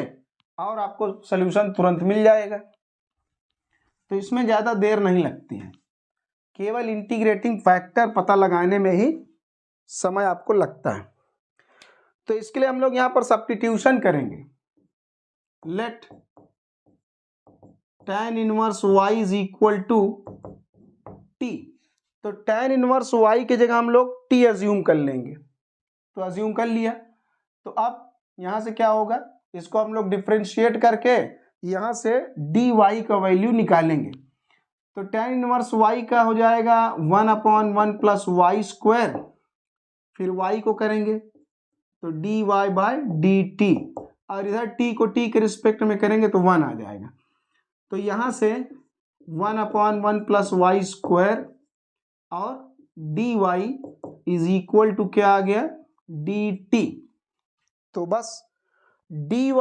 S1: और आपको सॉल्यूशन तुरंत मिल जाएगा। तो इसमें ज़्यादा देर नहीं लगती है, केवल इंटीग्रेटिंग फैक्टर पता लगाने में ही समय आपको लगता है। तो इसके लिए हम लोग यहाँ पर सब्स्टिट्यूशन करेंगे, let tan inverse y is equal to t। तो tan इनवर्स y की जगह हम लोग t अज्यूम कर लेंगे, तो अज्यूम कर लिया। तो अब यहाँ से क्या होगा, इसको हम लोग डिफ्रेंशिएट करके यहाँ से dy का वैल्यू निकालेंगे। तो tan इनवर्स y का हो जाएगा 1/1 प्लस वाई स्क्वायर, फिर y को करेंगे तो dy बाय dt, और इधर t को t के रिस्पेक्ट में करेंगे तो 1 आ जाएगा। तो यहाँ से 1/1 प्लस वाई स्क्वायर और dy इज इक्वल टू क्या आ गया, dt। तो बस dy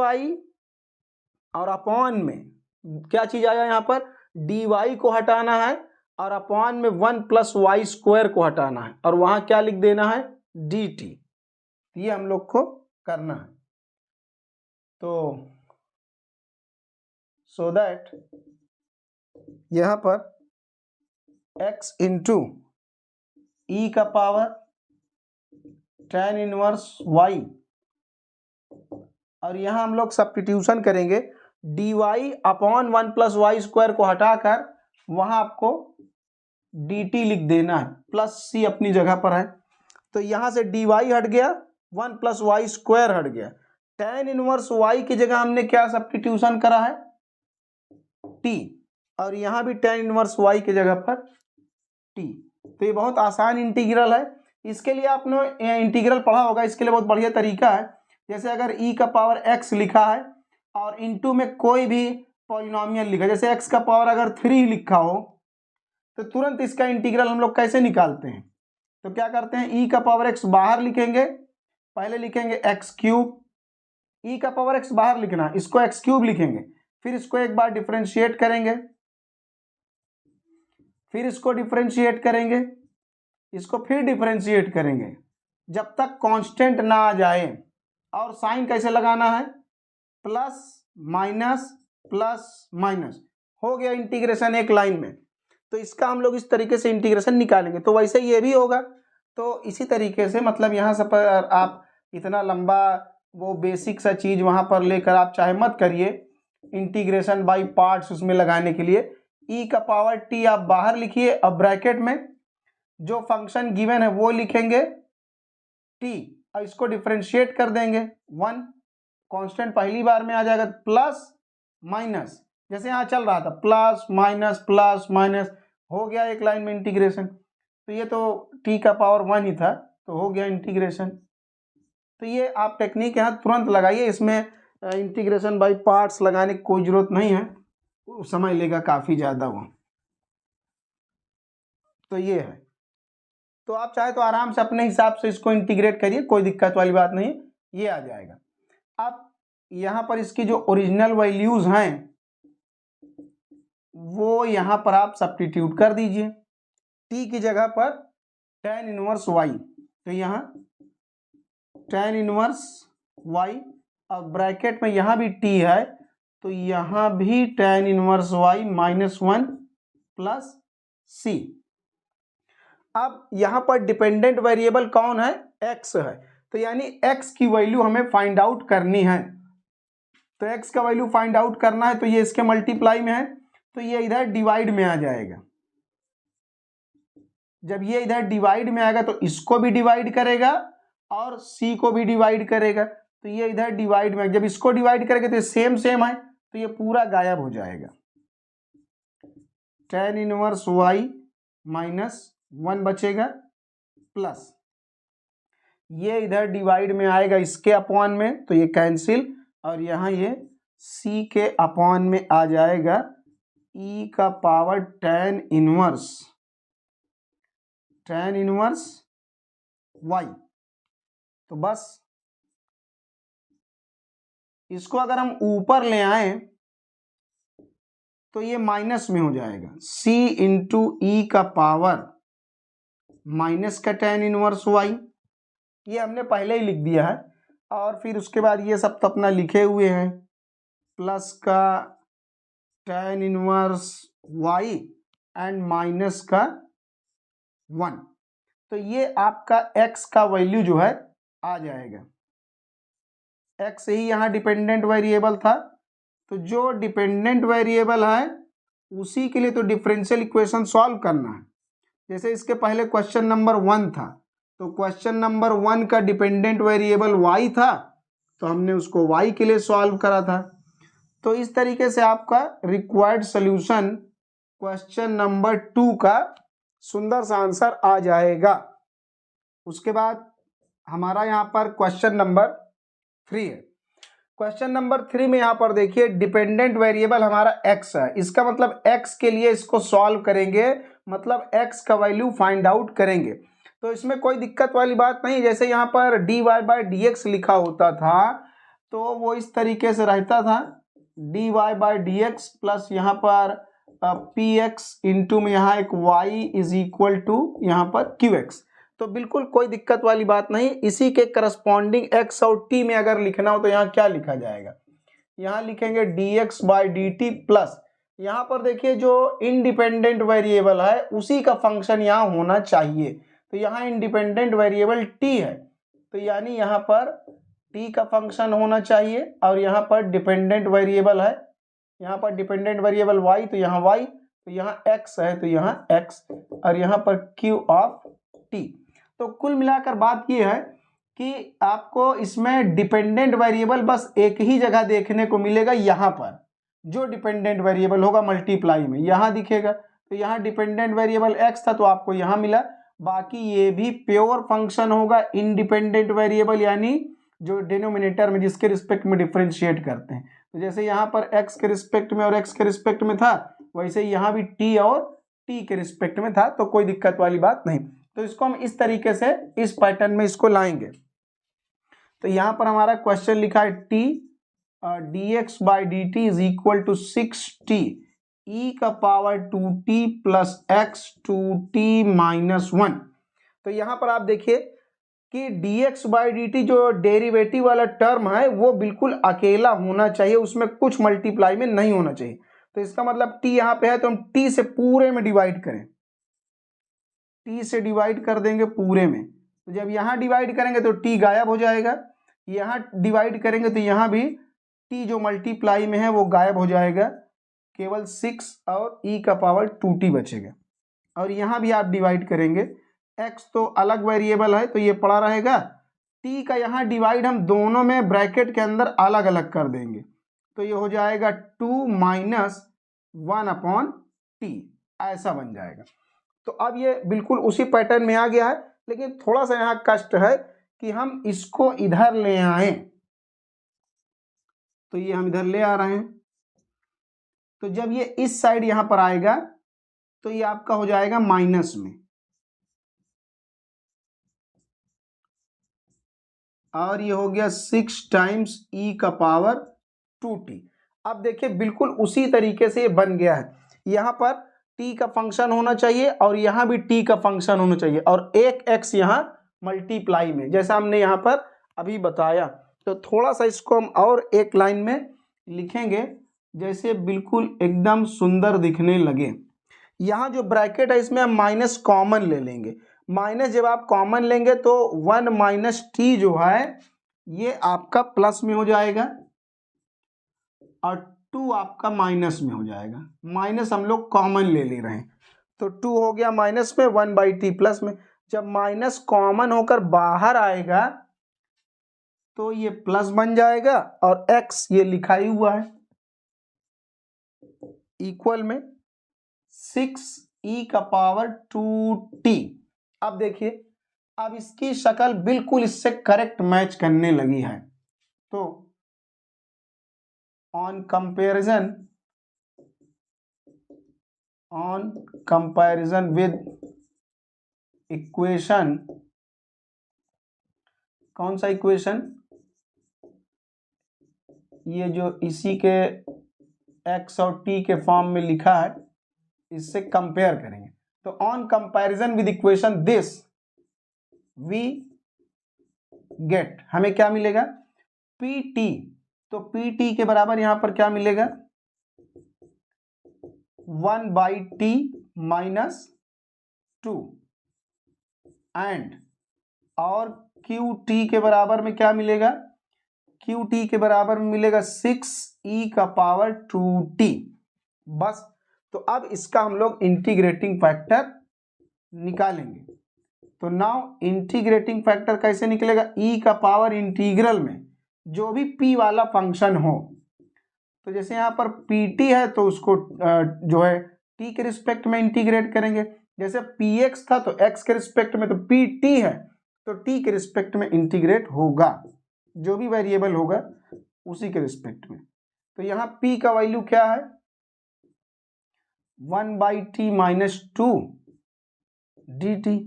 S1: और अपॉन में क्या चीज आया यहाँ पर, dy को हटाना है और अपॉन में 1 प्लस वाई स्क्वायर को हटाना है, और वहां क्या लिख देना है, dt। ये हम लोग को करना है। तो सो दैट यहाँ पर x इंटू ई का पावर tan इनवर्स y, और यहाँ हम लोग सब्स्टिट्यूशन करेंगे, dy upon 1 plus y square को हटाकर वहां आपको dt लिख देना है, प्लस c अपनी जगह पर है। तो यहाँ से dy हट गया, 1 प्लस वाई स्क्वायर हट गया, tan इनवर्स y की जगह हमने क्या सब्स्टिट्यूशन करा है, t, और यहाँ भी tan इनवर्स y की जगह पर t। तो ये बहुत आसान इंटीग्रल है। इसके लिए आपने इंटीग्रल पढ़ा होगा, इसके लिए बहुत बढ़िया तरीका है। जैसे अगर e का पावर x लिखा है और इनटू में कोई भी पॉलिनोमियल लिखा है, जैसे x का पावर अगर 3 लिखा हो, तो तुरंत इसका इंटीग्रल हम लोग कैसे निकालते हैं, तो क्या करते हैं, e का पावर x बाहर लिखेंगे, पहले लिखेंगे x क्यूब, e का पावर x बाहर लिखना, इसको x क्यूब लिखेंगे, फिर इसको एक बार डिफरेंशिएट करेंगे, फिर इसको डिफरेंशिएट करेंगे, इसको फिर डिफरेंशिएट करेंगे जब तक कांस्टेंट ना आ जाए। और साइन कैसे लगाना है, प्लस माइनस, हो गया इंटीग्रेशन एक लाइन में। तो इसका हम लोग इस तरीके से इंटीग्रेशन निकालेंगे। तो वैसे ये भी होगा, तो इसी तरीके से मतलब यहाँ से पर आप इतना लंबा वो बेसिक सा चीज वहां पर लेकर आप चाहे मत करिए, इंटीग्रेशन बाय पार्ट्स उसमें लगाने के लिए e का पावर t आप बाहर लिखिए, अब ब्रैकेट में जो फंक्शन गिवन है वो लिखेंगे t, और इसको डिफरेंशिएट कर देंगे 1, कांस्टेंट पहली बार में आ जाएगा, प्लस माइनस, जैसे यहाँ चल रहा था प्लस माइनस हो गया एक लाइन में इंटीग्रेशन। तो ये तो t का पावर 1 ही था, तो हो गया इंटीग्रेशन। तो ये आप टेक्निक यहाँ तुरंत लगाइए, इसमें इंटीग्रेशन बाय पार्ट्स लगाने की कोई जरूरत नहीं है, समय लेगा काफी ज्यादा वो। तो ये है, तो आप चाहे तो आराम से अपने हिसाब से इसको इंटीग्रेट करिए, कोई दिक्कत वाली बात नहीं, ये आ जाएगा। अब यहाँ पर इसकी जो ओरिजिनल वैल्यूज हैं वो यहाँ पर आप सब्स्टिट्यूट कर दीजिए, t की जगह पर tan इनवर्स y, तो यहाँ tan इनवर्स y, और ब्रैकेट में यहाँ भी t है तो यहाँ भी tan inverse y -1 plus c। अब यहाँ पर डिपेंडेंट वेरिएबल कौन है? x है। तो यानी x की वैल्यू हमें फाइंड आउट करनी है। तो x का वैल्यू फाइंड आउट करना है तो ये इसके मल्टीप्लाई में है, तो ये इधर डिवाइड में आ जाएगा। जब ये इधर डिवाइड में आएगा तो इसको भी डिवाइड करेगा और c को भी डिवाइड करेगा, तो ये इधर डिवाइड में, जब इसको डिवाइड करेगा तो सेम सेम है, तो ये पूरा गायब हो जाएगा। tan इनवर्स y -1 बचेगा प्लस ये इधर डिवाइड में आएगा इसके अपॉन में, तो ये कैंसिल, और यहाँ ये c के अपॉन में आ जाएगा e का पावर tan इनवर्स y। तो बस इसको अगर हम ऊपर ले आए तो ये माइनस में हो जाएगा, c इंटू ई का पावर माइनस का tan इनवर्स y। ये हमने पहले ही लिख दिया है, और फिर उसके बाद ये सब तो अपना लिखे हुए हैं, प्लस का tan inverse y and minus का 1। तो ये आपका x का वैल्यू जो है आ जाएगा। x ही यहाँ डिपेंडेंट वेरिएबल था, तो जो डिपेंडेंट वेरिएबल है उसी के लिए तो डिफरेंशियल इक्वेशन सॉल्व करना है। जैसे इसके पहले क्वेश्चन नंबर 1 था, तो क्वेश्चन नंबर 1 का डिपेंडेंट वेरिएबल y था, तो हमने उसको y के लिए सॉल्व करा था। तो इस तरीके से आपका रिक्वायर्ड सॉल्यूशन क्वेश्चन नंबर 2 का सुंदर सा आंसर आ जाएगा। उसके बाद हमारा यहाँ पर क्वेश्चन नंबर 3 है। क्वेश्चन नंबर 3 में यहाँ पर देखिए डिपेंडेंट वेरिएबल हमारा x है, इसका मतलब x के लिए इसको सॉल्व करेंगे, मतलब x का वैल्यू फाइंड आउट करेंगे। तो इसमें कोई दिक्कत वाली बात नहीं। जैसे यहाँ पर dy/dx लिखा होता था तो वो इस तरीके से रहता था, dy/dx प्लस यहाँ पर px इंटू में यहाँ एक y इज इक्वल टू यहाँ पर qx। तो बिल्कुल कोई दिक्कत वाली बात नहीं। इसी के करस्पॉन्डिंग x और t में अगर लिखना हो तो यहाँ क्या लिखा जाएगा? यहाँ लिखेंगे dx/dt प्लस यहाँ पर देखिए जो इंडिपेंडेंट वेरिएबल है उसी का फंक्शन यहाँ होना चाहिए। तो यहाँ इंडिपेंडेंट वेरिएबल t है, तो यानी यहाँ पर t का फंक्शन होना चाहिए, और यहाँ पर डिपेंडेंट वेरिएबल है, यहाँ पर डिपेंडेंट वेरिएबल y, तो यहाँ y, तो यहाँ x है, तो यहाँ x, और यहाँ पर q ऑफ t। तो कुल मिलाकर बात ये है कि आपको इसमें डिपेंडेंट वेरिएबल बस एक ही जगह देखने को मिलेगा, यहाँ पर जो डिपेंडेंट वेरिएबल होगा मल्टीप्लाई में यहाँ दिखेगा। तो यहाँ डिपेंडेंट वेरिएबल x था तो आपको यहाँ मिला, बाकी ये भी प्योर फंक्शन होगा इंडिपेंडेंट वेरिएबल, यानी जो डिनोमिनेटर में जिसके रिस्पेक्ट में डिफरेंशिएट करते हैं। तो जैसे यहाँ पर x के रिस्पेक्ट में और x के रिस्पेक्ट में था, वैसे यहाँ भी t और t के रिस्पेक्ट में था, तो कोई दिक्कत वाली बात नहीं। तो इसको हम इस तरीके से इस पैटर्न में इसको लाएंगे। तो यहाँ पर हमारा क्वेश्चन लिखा है t dx/dt is equal to 6t e का power 2t plus x 2t minus 1। तो यहाँ पर आप देखिए कि dx/dt जो डेरिवेटिव वाला टर्म है वो बिल्कुल अकेला होना चाहिए, उसमें कुछ मल्टीप्लाई में नहीं होना चाहिए। तो इसका मतलब t यहाँ पे है तो हम t से पूरे में डिवाइड करें, t से डिवाइड कर देंगे पूरे में। तो जब यहाँ डिवाइड करेंगे तो t गायब हो जाएगा, यहाँ डिवाइड करेंगे तो यहाँ भी t जो मल्टीप्लाई में है वो गायब हो जाएगा, केवल 6 और e का पावर 2t बचेगा। और यहाँ भी आप डिवाइड करेंगे, x तो अलग वेरिएबल है तो ये पड़ा रहेगा, t का यहाँ डिवाइड हम दोनों में ब्रैकेट के अंदर अलग अलग कर देंगे, तो ये हो जाएगा 2 माइनस 1/t, ऐसा बन जाएगा। तो अब ये बिल्कुल उसी पैटर्न में आ गया है, लेकिन थोड़ा सा यहाँ कष्ट है कि हम इसको इधर ले आए। तो ये हम इधर ले आ रहे हैं, तो जब ये इस साइड यहाँ पर आएगा तो ये आपका हो जाएगा माइनस में, और ये हो गया 6 टाइम्स e का पावर 2t। अब देखिए बिल्कुल उसी तरीके से ये बन गया है, यहाँ पर t का फंक्शन होना चाहिए और यहाँ भी t का फंक्शन होना चाहिए, और एक x यहाँ मल्टीप्लाई में, जैसा हमने यहाँ पर अभी बताया। तो थोड़ा सा इसको हम और एक लाइन में लिखेंगे, जैसे बिल्कुल एकदम सुंदर दिखने लगे। यहाँ जो ब्रैकेट है इसमें हम माइनस कॉमन ले लेंगे। माइनस जब आप कॉमन लेंगे तो 1 माइनस टी जो है ये आपका प्लस में हो जाएगा और 2 आपका माइनस में हो जाएगा। माइनस हम लोग कॉमन ले रहे हैं तो 2 हो गया माइनस में, 1/t प्लस में। जब माइनस कॉमन होकर बाहर आएगा तो ये प्लस बन जाएगा और x ये लिखा ही हुआ है इक्वल में 6e⁻²t। अब देखिए, अब इसकी शक्ल बिल्कुल इससे करेक्ट मैच करने लगी है। तो ऑन कंपैरिजन विद इक्वेशन, कौन सा इक्वेशन, ये जो इसी के x और t के फॉर्म में लिखा है इससे कंपेयर करेंगे। तो on comparison with equation this we get, हमें क्या मिलेगा, pt। तो pt के बराबर यहां पर क्या मिलेगा, 1/t - 2 एंड, और qt के बराबर में क्या मिलेगा, qt के बराबर में मिलेगा 6e⁻²t। बस, तो अब इसका हम लोग इंटीग्रेटिंग फैक्टर निकालेंगे। तो नाउ इंटीग्रेटिंग फैक्टर कैसे निकलेगा, e का पावर इंटीग्रल में जो भी p वाला फंक्शन हो। तो जैसे यहाँ पर pt है तो उसको जो है t के रिस्पेक्ट में इंटीग्रेट करेंगे। जैसे px था तो x के रिस्पेक्ट में, तो pt है तो t के रिस्पेक्ट में इंटीग्रेट होगा, जो भी वेरिएबल होगा उसी के रिस्पेक्ट में। तो यहाँ p का वैल्यू क्या है, 1/t - 2 dt।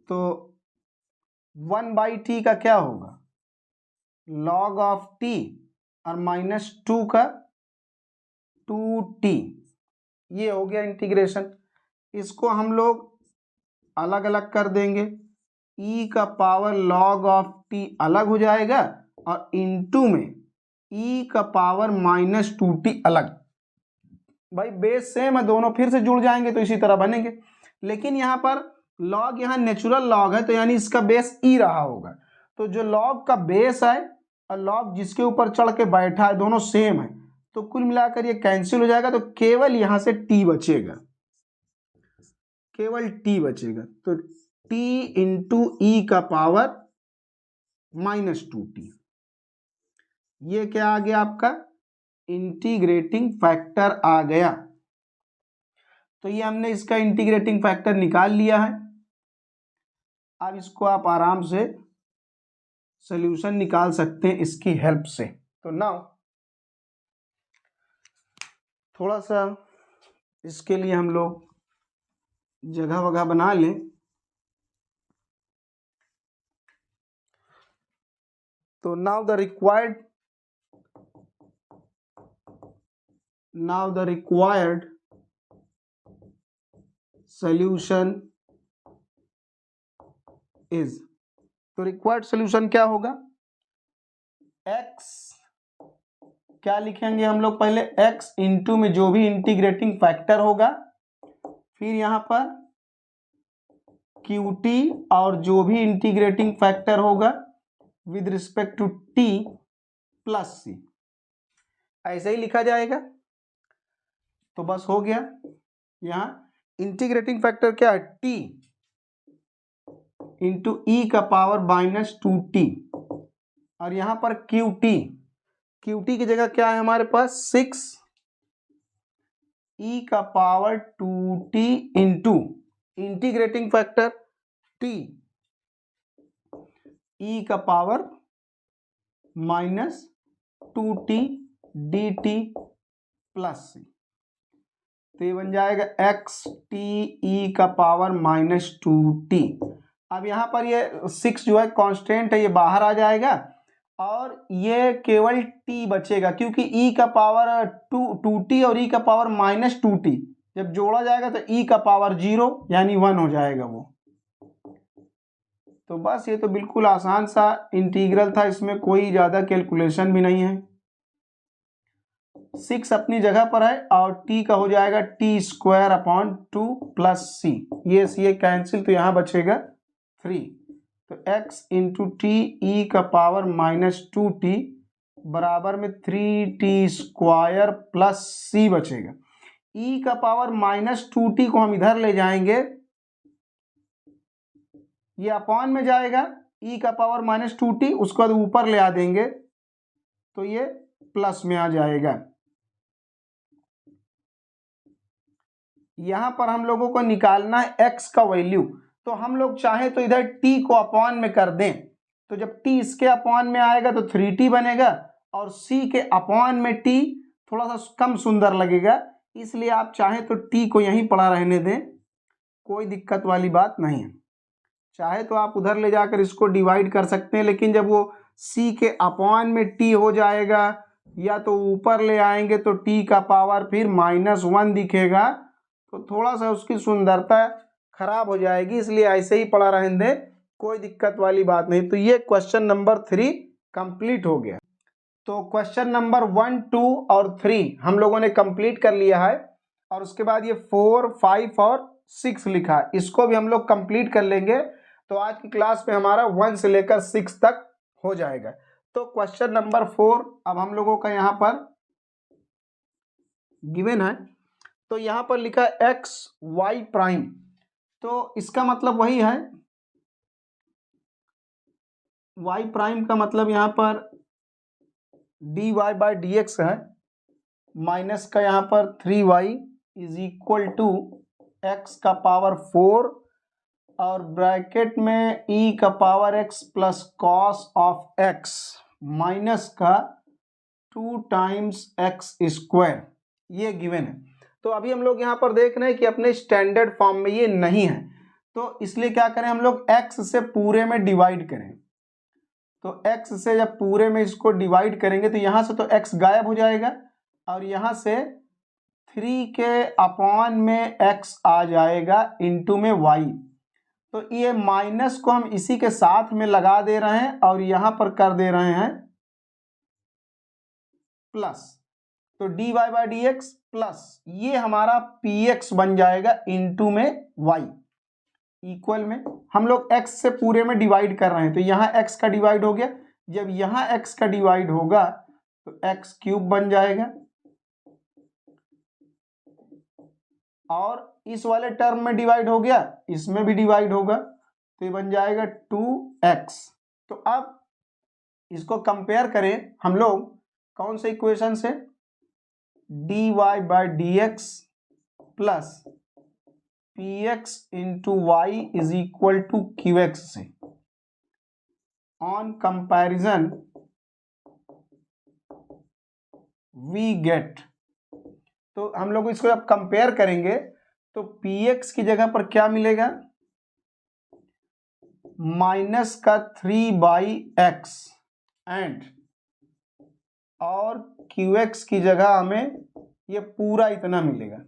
S1: तो 1/t का क्या होगा, log ऑफ t और -2 का 2t। ये हो गया इंटीग्रेशन। इसको हम लोग अलग अलग कर देंगे, e का पावर log ऑफ t अलग हो जाएगा और इनटू में e का पावर -2t अलग। भाई बेस सेम है, दोनों फिर से जुड़ जाएंगे तो इसी तरह बनेंगे। लेकिन यहाँ पर लॉग, यहाँ नेचुरल लॉग है तो यानी इसका बेस ई रहा होगा। तो जो लॉग का बेस है और लॉग जिसके ऊपर चढ़ के बैठा है दोनों सेम है, तो कुल मिलाकर ये कैंसिल हो जाएगा। तो केवल यहाँ से टी बचेगा, केवल टी बचेगा। तो टी इंटू ई का पावर -2t, ये क्या आ गया आपका, इंटीग्रेटिंग फैक्टर आ गया। तो ये हमने इसका इंटीग्रेटिंग फैक्टर निकाल लिया है। अब इसको आप आराम से सॉल्यूशन निकाल सकते हैं इसकी हेल्प से। तो नाउ थोड़ा सा इसके लिए हम लोग जगह वगह बना लें। तो now the required solution is, तो रिक्वायर्ड सॉल्यूशन क्या होगा, x, क्या लिखेंगे हम लोग, पहले x इंटू में जो भी इंटीग्रेटिंग फैक्टर होगा, फिर यहां पर qt और जो भी इंटीग्रेटिंग फैक्टर होगा with respect to t plus c, ऐसे ही लिखा जाएगा। तो बस हो गया। यहां इंटीग्रेटिंग फैक्टर क्या है, t इंटू e का पावर -2t, और यहां पर qt की जगह क्या है हमारे पास, 6e का power 2t into integrating factor t e का power -2t dt plus c। तो ये बन जाएगा xt e का पावर -2t। अब यहाँ पर ये 6 जो है कांस्टेंट है, ये बाहर आ जाएगा और ये केवल t बचेगा, क्योंकि e का पावर 2t और e का पावर -2t जब जोड़ा जाएगा तो e का पावर 0 यानी 1 हो जाएगा वो। तो बस ये तो बिल्कुल आसान सा इंटीग्रल था, इसमें कोई ज़्यादा कैलकुलेशन भी नहीं है। 6 अपनी जगह पर है और टी का हो जाएगा t² / 2 + c, ये कैंसिल, तो यहाँ बचेगा 3। तो x × t e⁻²t बराबर में 3t² + c बचेगा। e⁻²t को हम इधर ले जाएंगे, ये अपॉन में जाएगा, e⁻²t उसको बाद ऊपर ले आ देंगे तो ये प्लस में आ जाएगा। यहां पर हम लोगों को निकालना है x का वैल्यू, तो हम लोग चाहे तो इधर t को अपॉन में कर दें, तो जब t इसके अपॉन में आएगा तो 3t बनेगा और c के अपॉन में t थोड़ा सा कम सुंदर लगेगा, इसलिए आप चाहें तो t को यहीं पड़ा रहने दें, कोई दिक्कत वाली बात नहीं है। चाहे तो आप उधर ले जाकर इसको डिवाइड कर सकते हैं, लेकिन जब वो c के अपॉन में t हो जाएगा या तो ऊपर ले आएंगे तो t का पावर फिर -1 दिखेगा, तो थोड़ा सा उसकी सुंदरता खराब हो जाएगी, इसलिए ऐसे ही पड़ा रहने दें, कोई दिक्कत वाली बात नहीं। तो ये क्वेश्चन नंबर 3 कंप्लीट हो गया। तो क्वेश्चन नंबर 1, 2 और 3 हम लोगों ने कंप्लीट कर लिया है, और उसके बाद ये 4, 5 और 6 लिखा है, इसको भी हम लोग कंप्लीट कर लेंगे। तो आज की क्लास में हमारा 1 से लेकर 6 तक हो जाएगा। तो क्वेश्चन नंबर 4 अब हम लोगों का यहाँ पर गिवन है, तो यहाँ पर लिखा है x y', तो इसका मतलब वही है, y' का मतलब यहाँ पर dy/dx है, माइनस का यहाँ पर 3y = x का पावर 4 और ब्रैकेट में e⁻x + cos(x) माइनस का 2 × x², ये गिवन है। तो अभी हम लोग यहाँ पर देख रहे हैं कि अपने स्टैंडर्ड फॉर्म में ये नहीं है, तो इसलिए क्या करें, हम लोग x से पूरे में डिवाइड करें। तो x से जब पूरे में इसको डिवाइड करेंगे तो यहाँ से तो x गायब हो जाएगा और यहाँ से 3 के अपॉन में x आ जाएगा इंटू में y। तो ये माइनस को हम इसी के साथ में लगा दे रहे हैं और यहाँ पर कर दे रहे हैं प्लस, तो dy/dx प्लस ये हमारा px बन जाएगा इंटू में y इक्वल में, हम लोग x से पूरे में डिवाइड कर रहे हैं, तो यहाँ x का डिवाइड हो गया, जब यहाँ x का डिवाइड होगा तो x³ बन जाएगा और इस वाले टर्म में डिवाइड हो गया, इसमें भी डिवाइड होगा, तो ये बन जाएगा 2x। तो अब इसको कंपेयर करें हम लोग कौन से इक्वेशन से, dy/dx plus px × y = qx से। ऑन कंपैरिजन वी गेट, तो हम लोग इसको जब कंपेयर करेंगे तो px की जगह पर क्या मिलेगा, माइनस का 3/x एंड, और qx की जगह हमें ये पूरा इतना मिलेगा,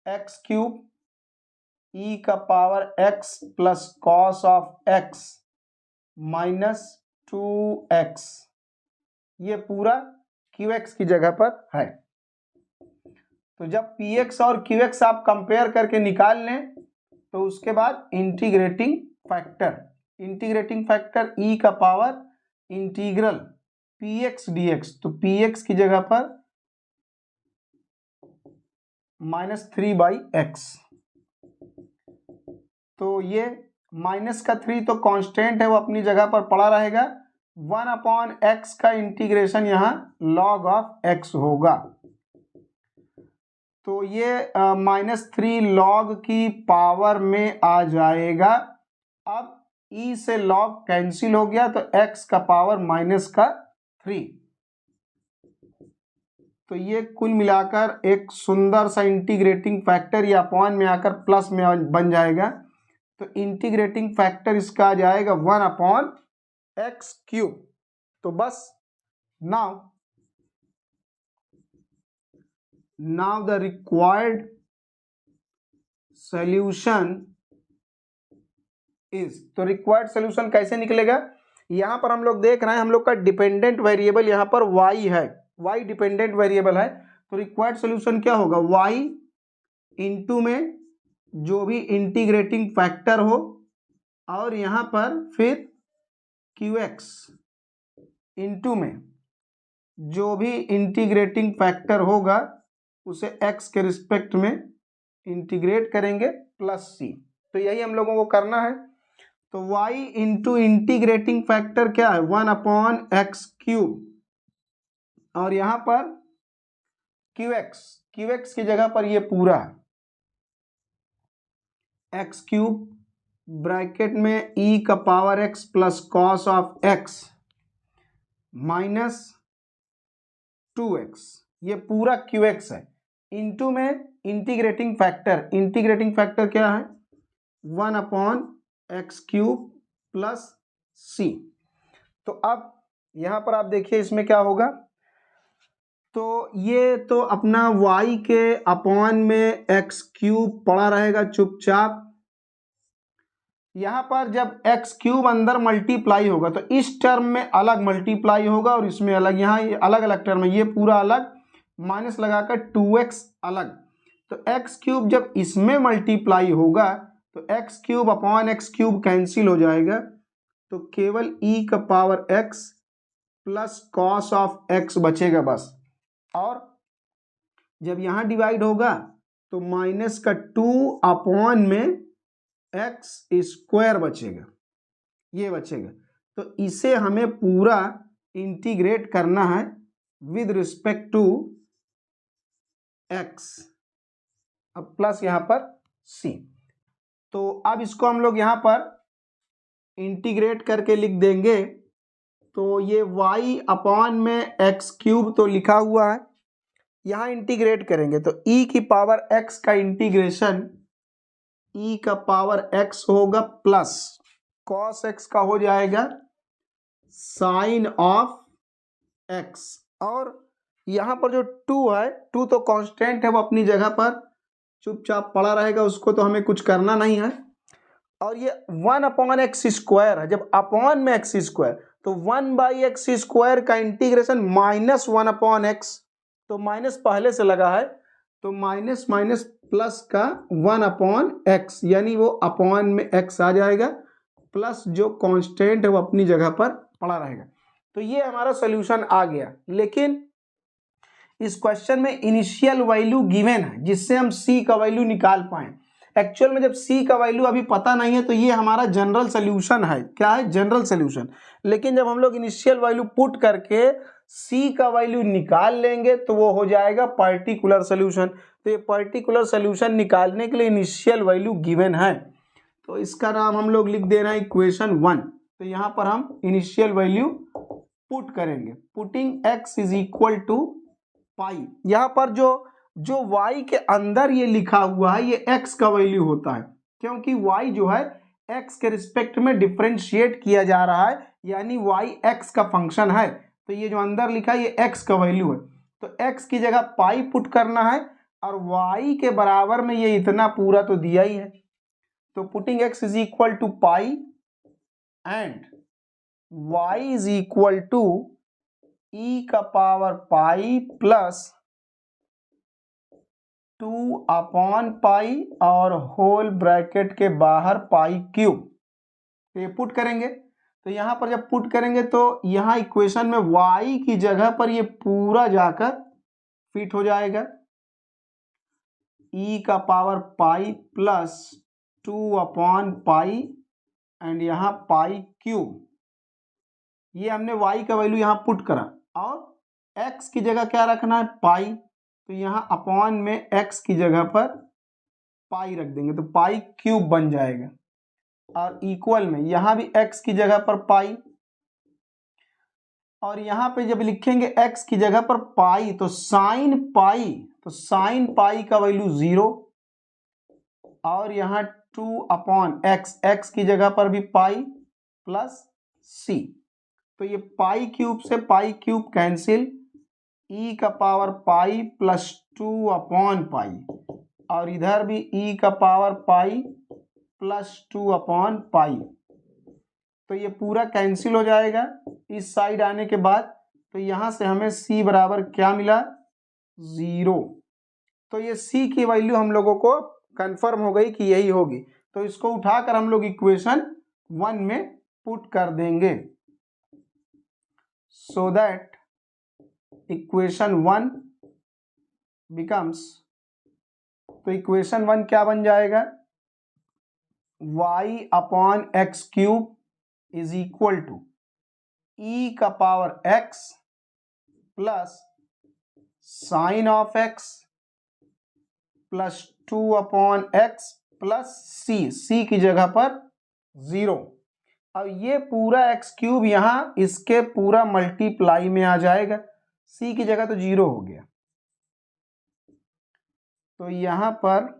S1: x³ e⁻x + cos(x) - 2x, ये पूरा qx की जगह पर है। तो जब px और qx आप कंपेयर करके निकाल लें तो उसके बाद इंटीग्रेटिंग फैक्टर e का पावर इंटीग्रल px dx, तो px की जगह पर -3/x, तो ये माइनस का 3 तो कांस्टेंट है, वो अपनी जगह पर पड़ा रहेगा, 1/x का इंटीग्रेशन यहाँ log of x होगा, तो ये -3 log की पावर में आ जाएगा। अब e से log कैंसिल हो गया तो x का पावर -3, तो ये कुल मिलाकर एक सुंदर सा इंटीग्रेटिंग फैक्टर या अपॉन में आकर प्लस में बन जाएगा, तो इंटीग्रेटिंग फैक्टर इसका आ जाएगा 1/x³। तो बस now the required solution is, तो रिक्वायर्ड सॉल्यूशन कैसे निकलेगा, यहां पर हम लोग देख रहे हैं हम लोग का डिपेंडेंट वेरिएबल यहां पर y है, y डिपेंडेंट वेरिएबल है, तो रिक्वायर्ड सोल्यूशन क्या होगा, y इंटू में जो भी इंटीग्रेटिंग फैक्टर हो और यहाँ पर फिर qx इंटू में जो भी इंटीग्रेटिंग फैक्टर होगा उसे x के रिस्पेक्ट में इंटीग्रेट करेंगे प्लस c। तो यही हम लोगों को करना है। तो y इंटू इंटीग्रेटिंग फैक्टर क्या है, 1/x³ और यहाँ पर qx की जगह पर ये पूरा x³ ब्रैकेट में e का power x plus cos of x minus 2x, ये पूरा qx है, इंटू में इंटीग्रेटिंग फैक्टर क्या है 1/x³ प्लस c। तो अब यहाँ पर आप देखिए इसमें क्या होगा, तो ये तो अपना y के अपॉन में x³ पड़ा रहेगा चुपचाप। यहाँ पर जब x³ अंदर मल्टीप्लाई होगा तो इस टर्म में अलग मल्टीप्लाई होगा और इसमें अलग, यहाँ ये अलग अलग टर्म है, ये पूरा अलग माइनस लगाकर 2x अलग। तो x³ जब इसमें मल्टीप्लाई होगा तो x³ अपॉन x³ कैंसिल हो जाएगा, तो केवल e का power x plus cos of x बचेगा बस। और जब यहाँ डिवाइड होगा तो माइनस का 2 अपॉन में x² बचेगा, ये बचेगा। तो इसे हमें पूरा इंटीग्रेट करना है विद रिस्पेक्ट टू x, अब प्लस यहाँ पर c। तो अब इसको हम लोग यहाँ पर इंटीग्रेट करके लिख देंगे, तो ये y अपॉन में x³ तो लिखा हुआ है, यहाँ इंटीग्रेट करेंगे तो e की पावर x का इंटीग्रेशन e का पावर x होगा प्लस cos x का हो जाएगा साइन ऑफ x, और यहाँ पर जो 2 है, 2 तो कांस्टेंट है, वो अपनी जगह पर चुपचाप पड़ा रहेगा, उसको तो हमें कुछ करना नहीं है। और ये 1/x² है, जब अपॉन में x² तो 1/x² का इंटीग्रेशन माइनस 1/x, तो माइनस पहले से लगा है तो माइनस माइनस प्लस का 1/x, यानी वो अपॉन में x आ जाएगा प्लस जो कांस्टेंट है वो अपनी जगह पर पड़ा रहेगा। तो ये हमारा सोल्यूशन आ गया। लेकिन इस क्वेश्चन में इनिशियल वैल्यू गिवन है जिससे हम c का वैल्यू निकाल पाए। एक्चुअल में जब c का वैल्यू अभी पता नहीं है तो ये हमारा जनरल सोल्यूशन है, क्या है, जनरल सोल्यूशन। लेकिन जब हम लोग इनिशियल वैल्यू पुट करके c का वैल्यू निकाल लेंगे तो वो हो जाएगा पर्टिकुलर सोल्यूशन। तो ये पर्टिकुलर सोल्यूशन निकालने के लिए इनिशियल वैल्यू गिवन है, तो इसका नाम हम लोग लिख दे रहे हैं इक्वेशन 1। तो यहाँ पर हम इनिशियल वैल्यू पुट करेंगे, putting x is equal to pi. यहाँ पर जो y के अंदर ये लिखा हुआ है ये x का वैल्यू होता है, क्योंकि y जो है x के रिस्पेक्ट में डिफरेंशिएट किया जा रहा है, यानी y x का फंक्शन है। तो ये जो अंदर लिखा है ये x का वैल्यू है, तो x की जगह पाई पुट करना है और y के बराबर में ये इतना पूरा तो दिया ही है। तो putting x is equal to pi and y is equal to e का पावर पाई प्लस 2/पाई और होल ब्रैकेट के बाहर π³। तो ये पुट करेंगे, तो यहाँ पर जब पुट करेंगे तो यहाँ इक्वेशन में y की जगह पर ये पूरा जाकर फिट हो जाएगा, e का पावर पाई प्लस 2/पाई एंड यहाँ π³। ये हमने y का वैल्यू यहाँ पुट करा और x की जगह क्या रखना है, पाई। तो यहाँ अपॉन में x की जगह पर पाई रख देंगे तो π³ बन जाएगा, और इक्वल में यहाँ भी x की जगह पर पाई, और यहाँ पे जब लिखेंगे x की जगह पर पाई तो साइन पाई का वैल्यू 0, और यहाँ 2/x, x की जगह पर भी पाई प्लस c। तो ये π³ से π³ कैंसिल, e का पावर पाई प्लस 2/पाई, और इधर भी e का पावर पाई प्लस 2/पाई। तो ये पूरा कैंसिल हो जाएगा इस साइड आने के बाद। तो यहाँ से हमें c बराबर क्या मिला, 0। तो ये c की वैल्यू हम लोगों को कंफर्म हो गई कि यही होगी। तो इसको उठाकर हम लोग इक्वेशन 1 में पुट कर देंगे, सो दैट इक्वेशन 1 बिकम्स, तो इक्वेशन 1 क्या बन जाएगा, y अपॉन x cube is equal to e का power x plus sine of x plus 2 upon x plus c की जगह पर 0। अब ये पूरा एक्स क्यूब यहाँ इसके पूरा मल्टीप्लाई में आ जाएगा, c की जगह तो 0 हो गया। तो यहाँ पर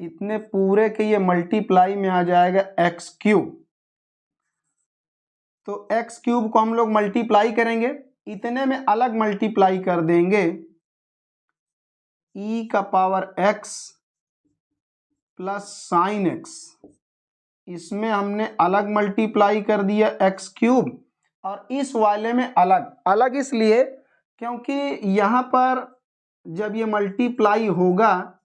S1: इतने पूरे के ये मल्टीप्लाई में आ जाएगा एक्स क्यूब। तो एक्स क्यूब को हम लोग मल्टीप्लाई करेंगे, इतने में अलग मल्टीप्लाई कर देंगे, e का power x plus sign x, इसमें हमने अलग मल्टीप्लाई कर दिया एक्स क्यूब, और इस वाले में अलग। अलग इसलिए क्योंकि यहाँ पर जब ये मल्टीप्लाई होगा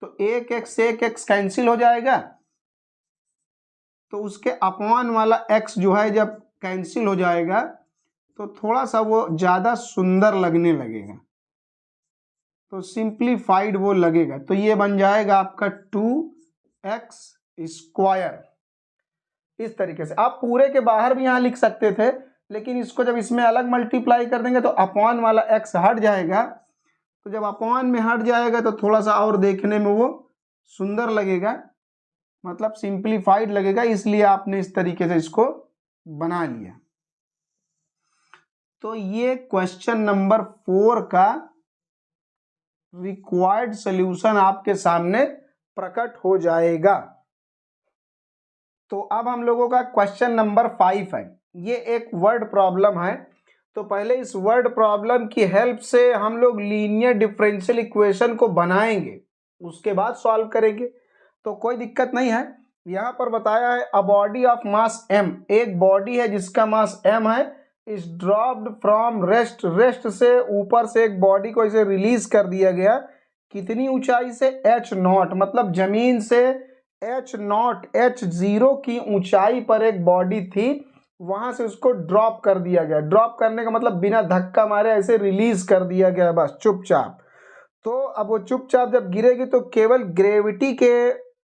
S1: तो एक एक्स कैंसिल हो जाएगा, तो उसके अपॉन वाला x जो है जब कैंसिल हो जाएगा तो थोड़ा सा वो ज़्यादा सुंदर लगने लगेगा, तो सिंप्लीफाइड वो लगेगा। तो ये बन जाएगा आपका 2x स्क्वायर। इस तरीके से आप पूरे के बाहर भी यहाँ लिख सकते थे, लेकिन इसको जब इसमें अलग मल्टीप्लाई कर देंगे तो अपॉन वाला x हट जाएगा। तो जब अपॉन में हट जाएगा तो थोड़ा सा और देखने में वो सुंदर लगेगा, मतलब सिंप्लीफाइड लगेगा, इसलिए आपने इस तरीके से इसको बना लिया। तो ये क्वेश्चन नंबर 4 का रिक्वायर्ड सॉल्यूशन आपके सामने प्रकट हो जाएगा। तो अब हम लोगों का क्वेश्चन नंबर 5 है, ये एक वर्ड प्रॉब्लम है। तो पहले इस वर्ड प्रॉब्लम की हेल्प से हम लोग लीनियर डिफरेंशियल इक्वेशन को बनाएंगे, उसके बाद सॉल्व करेंगे, तो कोई दिक्कत नहीं है। यहाँ पर बताया है a body of mass m, एक बॉडी है जिसका मास m है, is dropped from rest, rest से ऊपर से एक बॉडी को इसे रिलीज कर दिया गया, कितनी ऊंचाई से, h0, मतलब जमीन से h0 की ऊंचाई पर एक बॉडी थी, वहां से उसको ड्रॉप कर दिया गया। ड्रॉप करने का मतलब बिना धक्का मारे ऐसे रिलीज कर दिया गया, बस चुपचाप। तो अब वो चुपचाप जब गिरेगी तो केवल ग्रेविटी के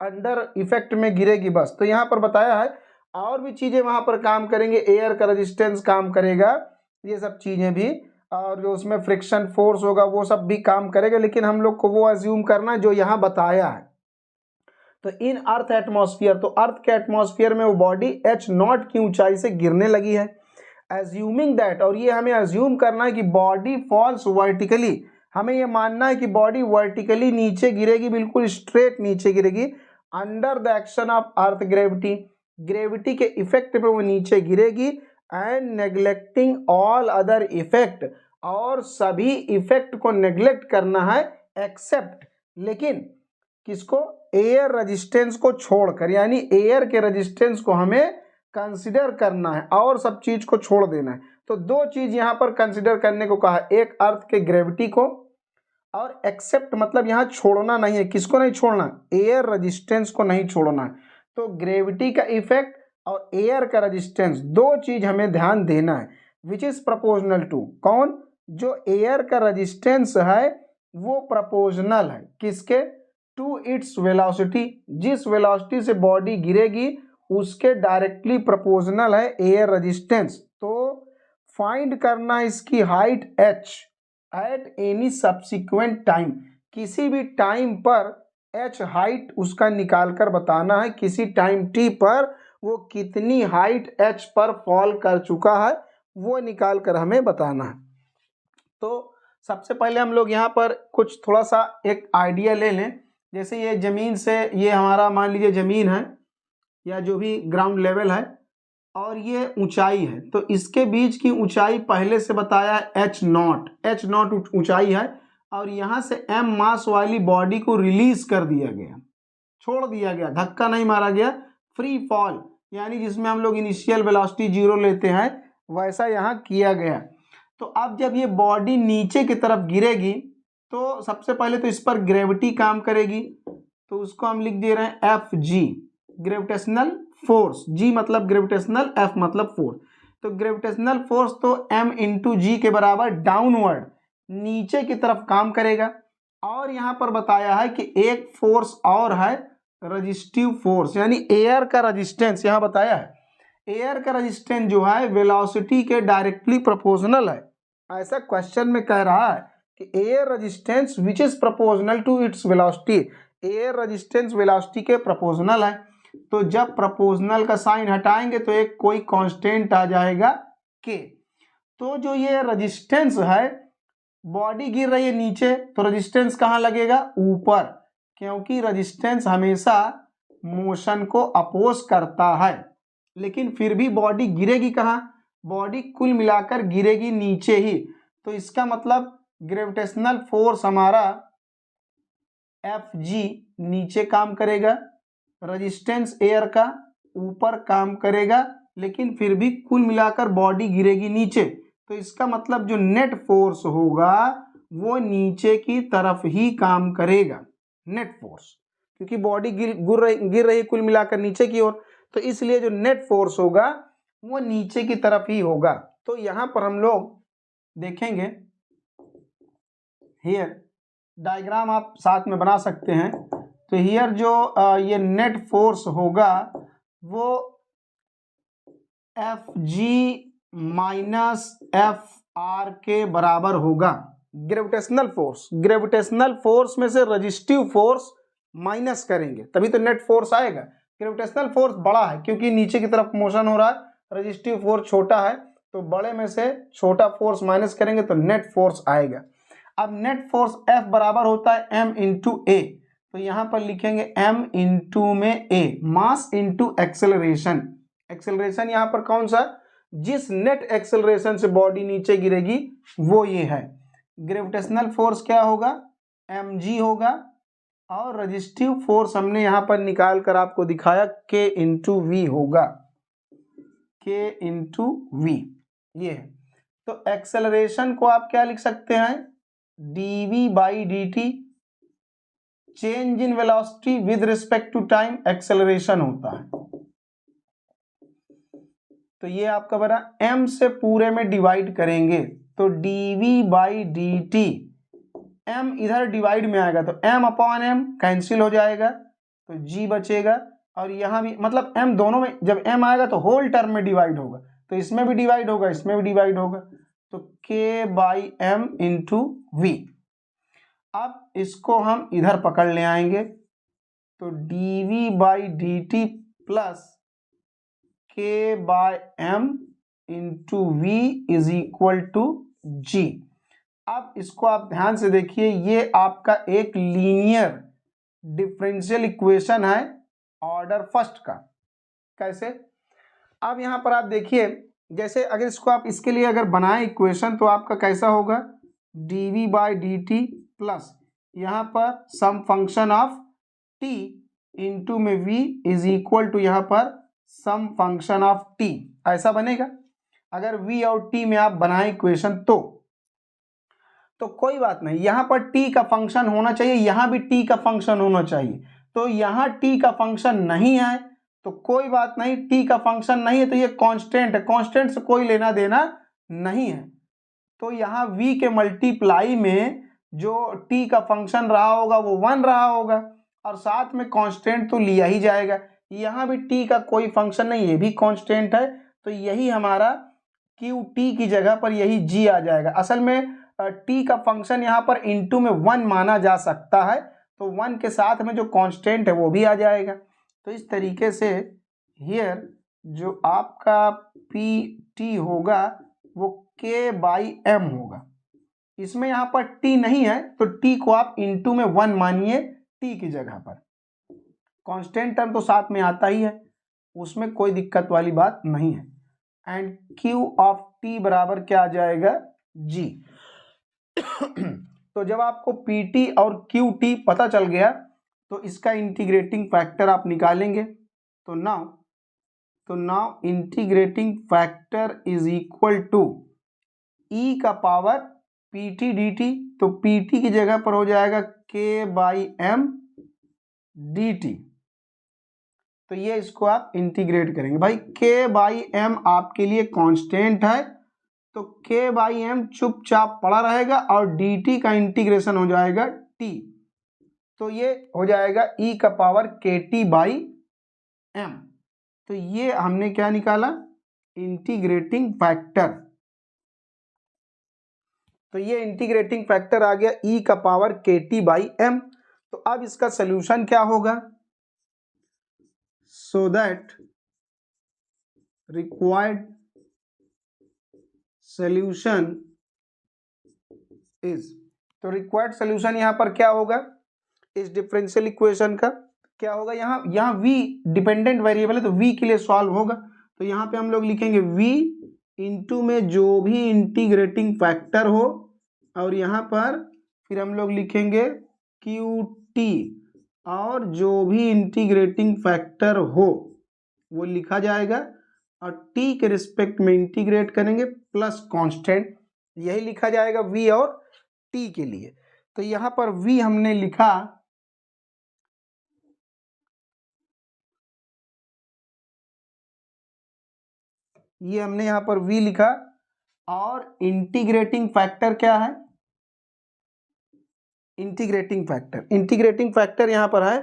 S1: अंडर इफेक्ट में गिरेगी बस। तो यहाँ पर बताया है और भी चीजें वहां पर काम करेंगे, एयर का रेजिस्टेंस काम करेगा, ये सब चीजें भी, और जो उसमें फ्रिक्शन फोर्स होगा वो सब भी काम करेगा, लेकिन हम लोग को वो अज्यूम करना है जो यहाँ बताया है। तो इन अर्थ एटमॉस्फेयर, तो अर्थ के एटमॉस्फेयर में वो बॉडी h0 की ऊंचाई से गिरने लगी है। एज्यूमिंग दैट, और ये हमें अज्यूम करना है कि बॉडी फॉल्स वर्टिकली, हमें ये मानना है कि बॉडी वर्टिकली नीचे गिरेगी, बिल्कुल स्ट्रेट नीचे गिरेगी, under the action of earth gravity, gravity के इफेक्ट पे वो नीचे गिरेगी, and neglecting all other effect, और सभी इफेक्ट को नेग्लेक्ट करना है एक्सेप्ट, लेकिन किसको, एयर रेजिस्टेंस को छोड़कर, यानी एयर के रेजिस्टेंस को हमें कंसिडर करना है और सब चीज को छोड़ देना है। तो दो चीज यहाँ पर कंसिडर करने को कहा, एक अर्थ के ग्रेविटी को, और एक्सेप्ट मतलब यहाँ छोड़ना नहीं है, किसको नहीं छोड़ना, एयर रेजिस्टेंस को नहीं छोड़ना है। तो ग्रेविटी का इफेक्ट और एयर का रेजिस्टेंस, दो चीज हमें ध्यान देना है, विच इज प्रपोजनल टू, कौन, जो एयर का रेजिस्टेंस है वो प्रपोजनल है किसके, टू इट्स वेलोसिटी, जिस वेलोसिटी से बॉडी गिरेगी उसके डायरेक्टली प्रोपोर्शनल है एयर रेजिस्टेंस। तो फाइंड करना इसकी height h at any subsequent time, किसी भी टाइम पर h हाइट उसका निकालकर बताना है, किसी टाइम t पर वो कितनी हाइट h पर फॉल कर चुका है वो निकाल कर हमें बताना है। तो सबसे पहले हम लोग यहाँ पर कुछ थोड़ा सा एक आइडिया ले लें, जैसे ये जमीन से, ये हमारा मान लीजिए जमीन है या जो भी ग्राउंड लेवल है, और ये ऊंचाई है, तो इसके बीच की ऊंचाई पहले से बताया है h0 ऊंचाई है, और यहाँ से m मास वाली बॉडी को रिलीज कर दिया गया, छोड़ दिया गया, धक्का नहीं मारा गया, फ्री फॉल यानी जिसमें हम लोग इनिशियल वेलोसिटी 0 लेते हैं वैसा यहाँ किया गया। तो अब जब ये बॉडी नीचे की तरफ गिरेगी तो सबसे पहले तो इस पर ग्रेविटी काम करेगी, तो उसको हम लिख दे रहे हैं एफ जी, ग्रेविटेशनल फोर्स। जी मतलब ग्रेविटेशनल, एफ मतलब फोर्स। तो ग्रेविटेशनल फोर्स तो m इंटू जी के बराबर डाउनवर्ड नीचे की तरफ काम करेगा। और यहाँ पर बताया है कि एक फोर्स और है रजिस्टिव फोर्स, यानी एयर का रजिस्टेंस यहाँ बताया है। एयर का रजिस्टेंस जो है वेलोसिटी के डायरेक्टली प्रोपोर्शनल है, ऐसा क्वेश्चन में कह रहा है कि air resistance which is proportional to its velocity. Air resistance velocity के प्रोपोर्शनल है, तो जब प्रोपोर्शनल का साइन हटाएंगे तो एक कोई कांस्टेंट आ जाएगा के। तो जो ये रजिस्टेंस है, बॉडी गिर रही है नीचे तो रजिस्टेंस कहाँ लगेगा, ऊपर, क्योंकि रजिस्टेंस हमेशा मोशन को अपोज करता है। लेकिन फिर भी बॉडी गिरेगी कहाँ, बॉडी कुल मिलाकर गिरेगी नीचे ही। तो इसका मतलब ग्रेविटेशनल फोर्स हमारा एफ जी नीचे काम करेगा, रजिस्टेंस एयर का ऊपर काम करेगा, लेकिन फिर भी कुल मिलाकर बॉडी गिरेगी नीचे। तो इसका मतलब जो नेट फोर्स होगा वो नीचे की तरफ ही काम करेगा, नेट फोर्स, क्योंकि बॉडी गिर रही कुल मिलाकर नीचे की ओर, तो इसलिए जो नेट फोर्स होगा वो नीचे की तरफ ही होगा। तो यहाँ पर हम लोग देखेंगे, हियर डायग्राम आप साथ में बना सकते हैं। तो हियर जो ये नेट फोर्स होगा वो F G minus F R के बराबर होगा। ग्रेविटेशनल फोर्स में से रजिस्टिव फोर्स माइनस करेंगे तभी तो नेट फोर्स आएगा। ग्रेविटेशनल फोर्स बड़ा है क्योंकि नीचे की तरफ मोशन हो रहा है, रजिस्टिव फोर्स छोटा है, तो बड़े में से छोटा फोर्स माइनस करेंगे तो नेट फोर्स आएगा। अब नेट फोर्स F बराबर होता है m इंटू ए, तो यहाँ पर लिखेंगे m इंटू में a, mass into acceleration. Acceleration यहाँ पर कौन सा, जिस नेट एक्सेलरेशन से बॉडी नीचे गिरेगी वो ये है। ग्रेविटेशनल फोर्स क्या होगा, mg होगा, और रजिस्टिव फोर्स हमने यहाँ पर निकाल कर आपको दिखाया k इंटू वी होगा, k इंटू वी ये है। तो एक्सेलरेशन को आप क्या लिख सकते हैं, dv by dt, change in velocity with respect to time acceleration होता है। तो ये आपका बना m से पूरे में डिवाइड करेंगे तो dv बाई dt, m इधर डिवाइड में आएगा तो m अपॉन m कैंसिल हो जाएगा तो g बचेगा, और यहाँ भी मतलब m दोनों में जब m आएगा तो होल टर्म में डिवाइड होगा, तो इसमें भी डिवाइड होगा इसमें भी डिवाइड होगा, तो k by m into v. अब इसको हम इधर पकड़ ले आएंगे तो dv by dt plus k by m into v is equal to g। अब इसको आप ध्यान से देखिए, ये आपका एक लीनियर डिफरेंशियल इक्वेशन है ऑर्डर फर्स्ट का। कैसे, अब यहाँ पर आप देखिए, जैसे अगर इसको आप इसके लिए अगर बनाएं इक्वेशन तो आपका कैसा होगा, dv बाई dt प्लस यहाँ पर सम फंक्शन ऑफ t इंटू में v इज इक्वल टू यहाँ पर सम फंक्शन ऑफ t, ऐसा बनेगा। अगर v और t में आप बनाएं इक्वेशन तो कोई बात नहीं, यहाँ पर t का फंक्शन होना चाहिए, यहाँ भी t का फंक्शन होना चाहिए। तो यहाँ t का फंक्शन नहीं है तो कोई बात नहीं, t का फंक्शन नहीं है तो ये कांस्टेंट है, कांस्टेंट से कोई लेना देना नहीं है। तो यहाँ v के मल्टीप्लाई में जो t का फंक्शन रहा होगा वो 1 रहा होगा, और साथ में कांस्टेंट तो लिया ही जाएगा। यहाँ भी t का कोई फंक्शन नहीं, ये भी कांस्टेंट है, तो यही हमारा q t की जगह पर यही g आ जाएगा। असल में t का फंक्शन यहाँ पर इंटू में 1 माना जा सकता है, तो 1 के साथ में जो कांस्टेंट है वो भी आ जाएगा। तो इस तरीके से हियर जो आपका पी टी होगा वो k बाई m होगा। इसमें यहाँ पर t नहीं है तो t को आप इंटू में 1 मानिए t की जगह पर। कांस्टेंट टर्म तो साथ में आता ही है, उसमें कोई दिक्कत वाली बात नहीं है। एंड q ऑफ t बराबर क्या आ जाएगा, g। तो जब आपको pt और qt पता चल गया तो इसका इंटीग्रेटिंग फैक्टर आप निकालेंगे। तो now integrating factor is equal to E का power P T D T. तो पी टी की जगह पर हो जाएगा के बाई एम डी टी। तो ये इसको आप इंटीग्रेट करेंगे। भाई के बाई एम आपके लिए कांस्टेंट है, तो के बाई एम चुपचाप पड़ा रहेगा और डी टी का इंटीग्रेशन हो जाएगा टी। तो ये हो जाएगा ई का पावर के टी बाई एम। तो ये हमने क्या निकाला, इंटीग्रेटिंग फैक्टर। तो ये इंटीग्रेटिंग फैक्टर आ गया ई का पावर के टी बाई एम। तो अब इसका सोल्यूशन क्या होगा, so that required solution is, तो रिक्वायर्ड सोल्यूशन यहां पर क्या होगा, इस डिफरेंशियल इक्वेशन का क्या होगा, यहाँ v डिपेंडेंट वेरिएबल है तो v के लिए सॉल्व होगा। तो यहाँ पे हम लोग लिखेंगे v इंटू में जो भी इंटीग्रेटिंग फैक्टर हो, और यहाँ पर फिर हम लोग लिखेंगे क्यू टी, और जो भी इंटीग्रेटिंग फैक्टर हो वो लिखा जाएगा और t के रिस्पेक्ट में इंटीग्रेट करेंगे प्लस कांस्टेंट, यही लिखा जाएगा v और t के लिए। तो यहाँ पर v हमने लिखा, ये हमने यहाँ पर v लिखा, और इंटीग्रेटिंग फैक्टर क्या है, इंटीग्रेटिंग फैक्टर यहाँ पर है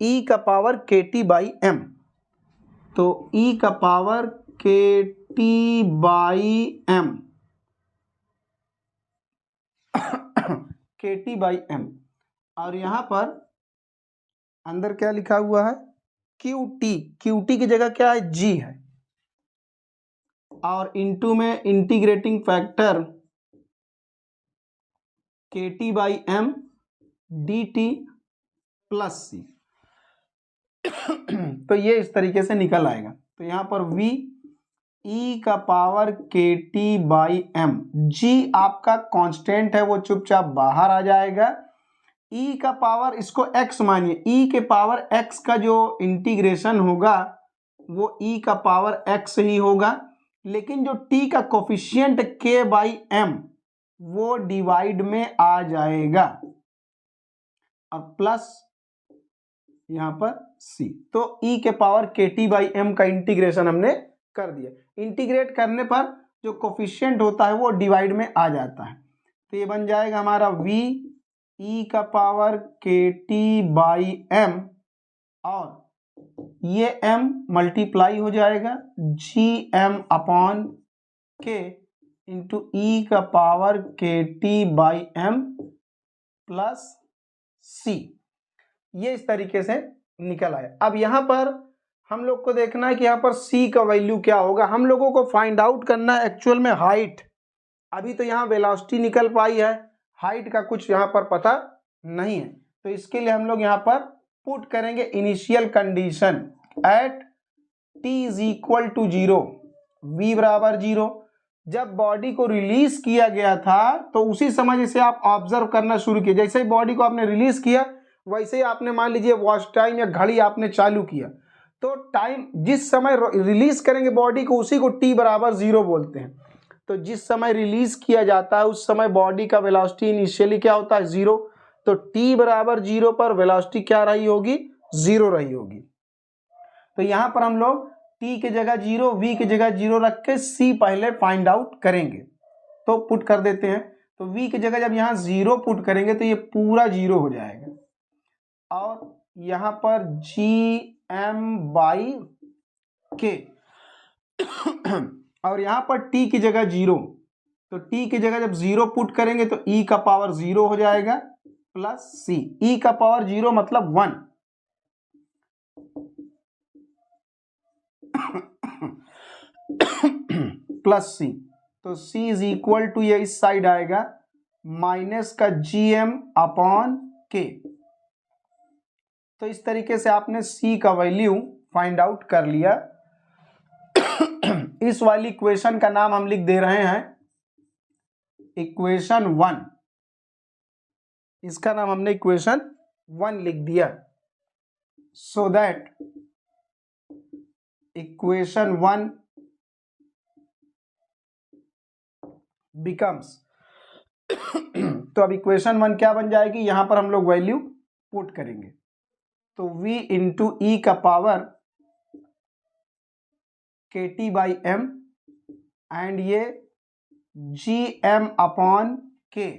S1: e का पावर के टी बाई एम। तो e का पावर के टी बाई एम, के टी बाई एम, और यहाँ पर अंदर क्या लिखा हुआ है, क्यू टी की जगह क्या है, g है, और इनटू में इंटीग्रेटिंग फैक्टर के T by M D T plus C. तो ये इस तरीके से निकल आएगा। तो यहाँ पर v e का पावर के टी बाई एम, g आपका कांस्टेंट है वो चुपचाप बाहर आ जाएगा, e का पावर, इसको x मानिए, e के पावर x का जो इंटीग्रेशन होगा वो e का पावर x ही होगा, लेकिन जो t का कोफिशिएंट k बाई एम वो डिवाइड में आ जाएगा, और प्लस यहाँ पर c। तो e के पावर के टी बाई एम का इंटीग्रेशन हमने कर दिया। इंटीग्रेट करने पर जो कोफिशिएंट होता है वो डिवाइड में आ जाता है। तो ये बन जाएगा हमारा v e का पावर के टी बाई एम, और ये m मल्टीप्लाई हो जाएगा जी एम अपॉन के इंटू ई का पावर के टी बाई एम प्लस सी। ये इस तरीके से निकल आया। अब यहाँ पर हम लोग को देखना है कि यहाँ पर c का वैल्यू क्या होगा। हम लोगों को फाइंड आउट करना है एक्चुअल में हाइट। अभी तो यहाँ वेलोसिटी निकल पाई है, हाइट का कुछ यहाँ पर पता नहीं है। तो इसके लिए हम लोग यहाँ पर पुट करेंगे initial condition at t is equal to 0, v बराबर 0। जब बॉडी को रिलीज किया गया था तो उसी समय इसे आप ऑब्जर्व करना शुरू किए। जैसे ही बॉडी को आपने रिलीज किया वैसे ही आपने मान लीजिए वॉच टाइम या घड़ी आपने चालू किया, तो टाइम जिस समय रिलीज करेंगे बॉडी को उसी को t बराबर 0 बोलते हैं। तो जिस समय रिलीज किया जाता है उस समय बॉडी का वेलोसिटी इनिशियली क्या होता है, 0। तो t बराबर 0 पर वेलोसिटी क्या रही होगी, 0 रही होगी। तो यहाँ पर हम लोग t की जगह 0, v की जगह 0 रख के c पहले फाइंड आउट करेंगे। तो पुट कर देते हैं। तो v की जगह जब यहाँ 0 पुट करेंगे तो ये पूरा 0 हो जाएगा, और यहाँ पर जी एम बाई के, और यहाँ पर t की जगह 0। तो t की जगह जब 0 पुट करेंगे तो e का पावर 0 हो जाएगा प्लस c। e का पावर 0 मतलब 1। Plus c। तो c इज इक्वल टू, ये इस साइड आएगा माइनस का जी एम अपॉन के। तो इस तरीके से आपने c का वैल्यू फाइंड आउट कर लिया। इस वाली इक्वेशन का नाम हम लिख दे रहे हैं इक्वेशन 1। इसका नाम हमने इक्वेशन 1 लिख दिया। so that equation 1 becomes तो अब इक्वेशन 1 क्या बन जाएगी, यहां पर हम लोग वैल्यू पुट करेंगे, तो v इंटू ई का power kt by m and ये gm अपॉन k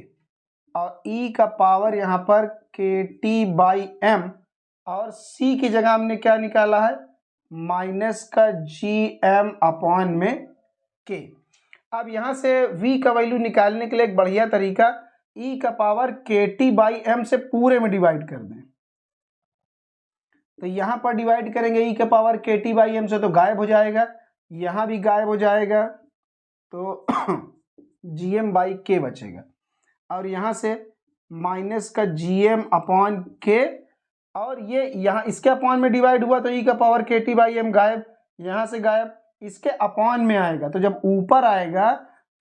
S1: और e का पावर यहां पर kt बाई एम और c की जगह हमने क्या निकाला है, माइनस का gm अपॉन में k। अब यहां से v का वैल्यू निकालने के लिए एक बढ़िया तरीका, e का पावर kt बाई एम से पूरे में डिवाइड कर दें, तो यहां पर डिवाइड करेंगे e का पावर kt बाई एम से तो गायब हो जाएगा, यहां भी गायब हो जाएगा, तो gm बाई k बचेगा और यहां से माइनस का gm अपॉन k और ये यहाँ इसके अपॉन में डिवाइड हुआ तो e का पावर kt बाई एम गायब, यहां से गायब, इसके अपॉन में आएगा तो जब ऊपर आएगा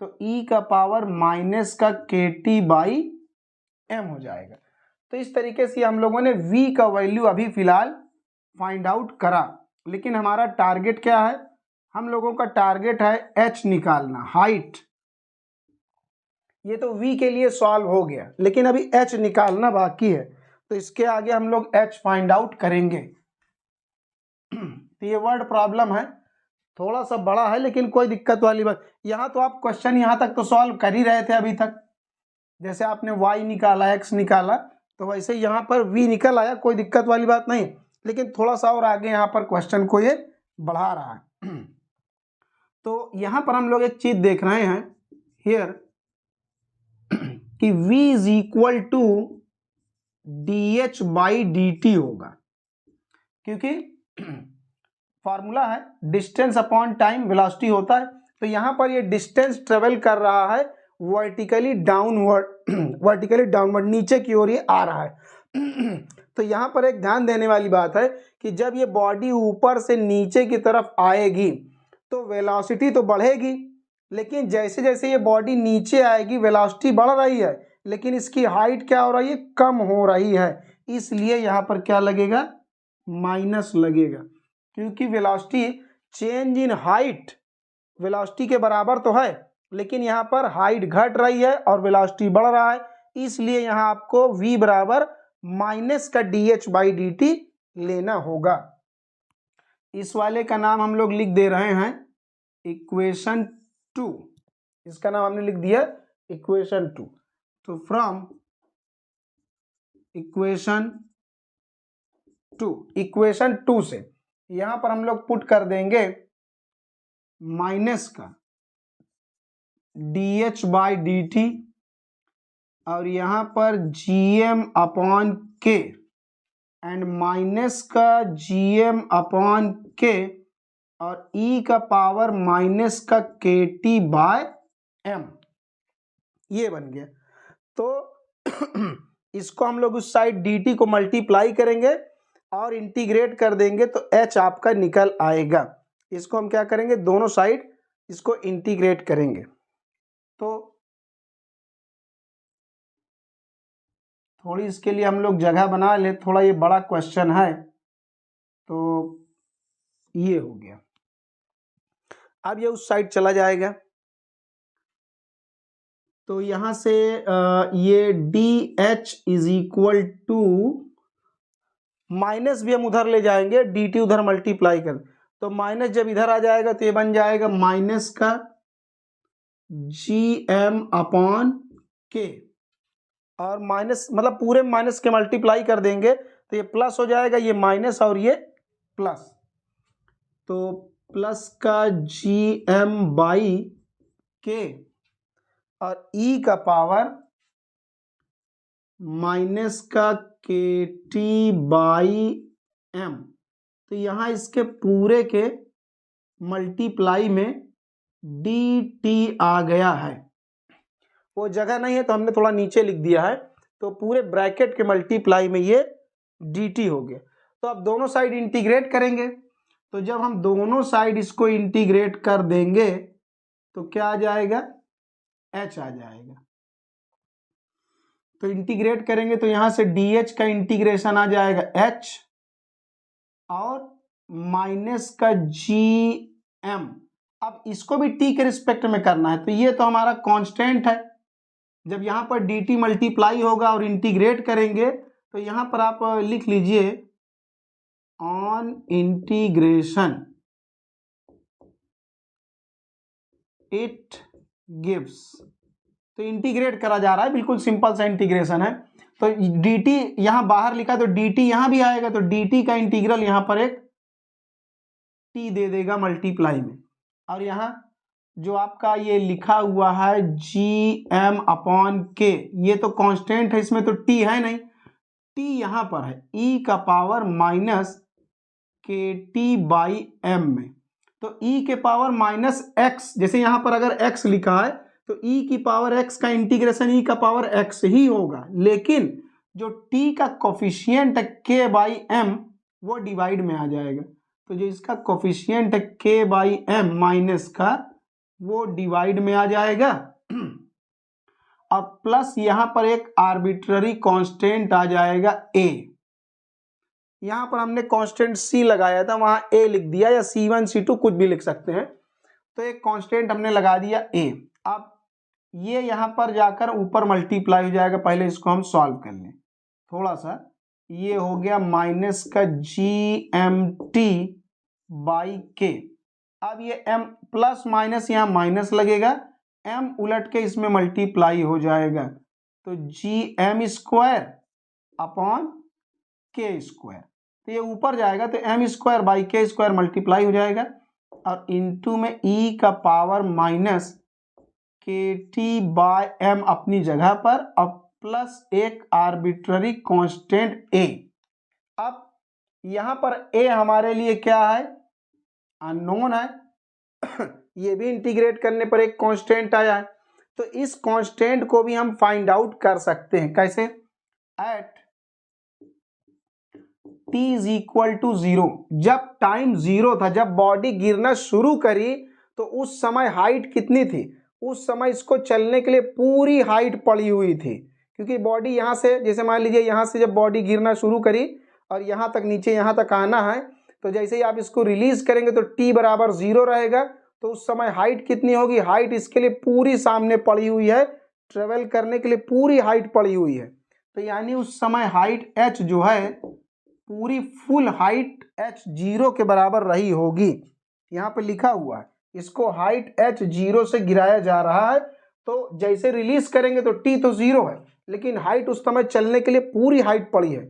S1: तो e का पावर माइनस का kt बाई एम हो जाएगा। तो इस तरीके से हम लोगों ने v का वैल्यू अभी फिलहाल फाइंड आउट करा, लेकिन हमारा टारगेट क्या है, हम लोगों का टारगेट है h निकालना, हाइट। ये तो v के लिए सॉल्व हो गया, लेकिन अभी h निकालना बाकी है, तो इसके आगे हम लोग h फाइंड आउट करेंगे। तो ये वर्ड प्रॉब्लम है, थोड़ा सा बड़ा है लेकिन कोई दिक्कत वाली बात, यहाँ तो आप क्वेश्चन यहाँ तक तो सॉल्व कर ही रहे थे अभी तक, जैसे आपने y निकाला, x निकाला, तो वैसे यहाँ पर v निकल आया, कोई दिक्कत वाली बात नहीं, लेकिन थोड़ा सा और आगे यहाँ पर क्वेश्चन को ये बढ़ा रहा है। तो यहाँ पर हम लोग एक चीज देख रहे हैं हियर कि v is equal to dh by dt होगा, क्योंकि फॉर्मूला है डिस्टेंस अपॉन टाइम वेलोसिटी होता है, तो यहाँ पर ये डिस्टेंस ट्रेवल कर रहा है वर्टिकली डाउनवर्ड नीचे की ओर ये आ रहा है। तो यहाँ पर एक ध्यान देने वाली बात है कि जब ये बॉडी ऊपर से नीचे की तरफ आएगी तो वेलोसिटी तो बढ़ेगी, लेकिन जैसे जैसे ये बॉडी नीचे आएगी वेलोसिटी बढ़ रही है, लेकिन इसकी हाइट क्या हो रही है, कम हो रही है, इसलिए यहाँ पर क्या लगेगा, माइनस लगेगा, क्योंकि velocity change in height velocity के बराबर तो है, लेकिन यहाँ पर हाइट घट रही है और वेलोसिटी बढ़ रहा है, इसलिए यहाँ आपको v बराबर माइनस का dh बाई dt लेना होगा। इस वाले का नाम हम लोग लिख दे रहे हैं इक्वेशन 2, इसका नाम हमने लिख दिया इक्वेशन 2। तो फ्रॉम इक्वेशन 2 से यहां पर हम लोग पुट कर देंगे माइनस का dh बाई dt और यहां पर gm upon k and minus का gm अपॉन k और e का पावर माइनस का kt बाय m, ये बन गया। तो इसको हम लोग उस साइड dt को मल्टीप्लाई करेंगे और इंटीग्रेट कर देंगे तो h आपका निकल आएगा। इसको हम क्या करेंगे, दोनों साइड इसको इंटीग्रेट करेंगे, तो थोड़ी इसके लिए हम लोग जगह बना ले, थोड़ा ये बड़ा क्वेश्चन है, तो ये हो गया। अब ये उस साइड चला जाएगा, तो यहां से ये dh is equal to minus भी हम उधर ले जाएंगे, dt उधर मल्टीप्लाई कर, तो माइनस जब इधर आ जाएगा तो ये बन जाएगा माइनस का gm अपॉन k और माइनस मतलब पूरे माइनस के मल्टीप्लाई कर देंगे तो ये प्लस हो जाएगा, ये माइनस और ये प्लस, तो प्लस का gm बाई k और e का पावर माइनस का kt बाई m, तो यहाँ इसके पूरे के मल्टीप्लाई में dt आ गया है, वो जगह नहीं है तो हमने थोड़ा नीचे लिख दिया है, तो पूरे ब्रैकेट के मल्टीप्लाई में ये dt हो गया। तो अब दोनों साइड इंटीग्रेट करेंगे, तो जब हम दोनों साइड इसको इंटीग्रेट कर देंगे तो क्या आ जाएगा, h आ जाएगा। तो इंटीग्रेट करेंगे तो यहां से dh का इंटीग्रेशन आ जाएगा h और माइनस का जी एम। अब इसको भी टी के रिस्पेक्ट में करना है, तो ये तो हमारा कांस्टेंट है। जब यहाँ पर डी टी मल्टीप्लाई होगा और इंटीग्रेट करेंगे तो यहाँ पर आप लिख लीजिए ऑन इंटीग्रेशन इट गिव्स। तो इंटीग्रेट करा जा रहा है, बिल्कुल सिंपल सा इंटीग्रेशन है। तो डी टी यहाँ बाहर लिखा है तो डी टी यहाँ भी आएगा, तो डी टी का इंटीग्रल यहाँ पर एक टी दे देगा मल्टीप्लाई में। और यहाँ जो आपका ये लिखा हुआ है जी एम अपॉन के, ये तो कांस्टेंट है, इसमें तो टी है नहीं, टी यहाँ पर है ई का पावर माइनस के टी बाई एम में। तो ई के पावर माइनस एक्स, जैसे यहाँ पर अगर एक्स लिखा है तो ई की पावर एक्स का इंटीग्रेशन ई का पावर एक्स ही होगा, लेकिन जो टी का कोफिशिएंट है के बाई एम वो डिवाइड में आ जाएगा। तो जो इसका कोफिशिएंट है के बाई एम माइनस का वो डिवाइड में आ जाएगा। और प्लस यहाँ पर एक आर्बिट्ररी कांस्टेंट आ जाएगा ए। यहाँ पर हमने कांस्टेंट सी लगाया था, वहां ए लिख दिया, या C1 C2 कुछ भी लिख सकते हैं। तो एक कांस्टेंट हमने लगा दिया ए। अब ये यहाँ पर जाकर ऊपर मल्टीप्लाई हो जाएगा। पहले इसको हम सॉल्व कर लें थोड़ा सा। ये हो गया माइनस का जी एम टी बाई के। अब ये m प्लस माइनस यहाँ माइनस लगेगा, m उलट के इसमें मल्टीप्लाई हो जाएगा, तो जी एम स्क्वायर अपॉन के स्क्वायर। तो ये ऊपर जाएगा तो m square by k square multiply हो जाएगा, और इनटू में e का पावर माइनस के टी बाय एम अपनी जगह पर, अब प्लस एक आर्बिट्ररी कांस्टेंट a। अब यहाँ पर a हमारे लिए क्या है, अननोन है। ये भी इंटीग्रेट करने पर एक कांस्टेंट आया है, तो इस कांस्टेंट को भी हम फाइंड आउट कर सकते हैं। कैसे? At t is equal to 0, जब टाइम 0 था, जब बॉडी गिरना शुरू करी तो उस समय हाइट कितनी थी? उस समय इसको चलने के लिए पूरी हाइट पड़ी हुई थी, क्योंकि बॉडी यहाँ से, जैसे मान लीजिए यहाँ से जब बॉडी गिरना शुरू करी और यहाँ तक नीचे यहाँ तक आना है, तो जैसे ही आप इसको रिलीज करेंगे तो t बराबर 0 रहेगा। तो उस समय हाइट कितनी होगी? हाइट इसके लिए पूरी सामने पड़ी हुई है, ट्रेवल करने के लिए पूरी हाइट पड़ी हुई है। तो यानी उस समय हाइट h जो है, पूरी फुल हाइट h 0 के बराबर रही होगी। यहाँ पे लिखा हुआ है, इसको हाइट h 0 से गिराया जा रहा है। तो जैसे रिलीज करेंगे तो t तो 0 है, लेकिन हाइट उस समय चलने के लिए पूरी हाइट पड़ी है।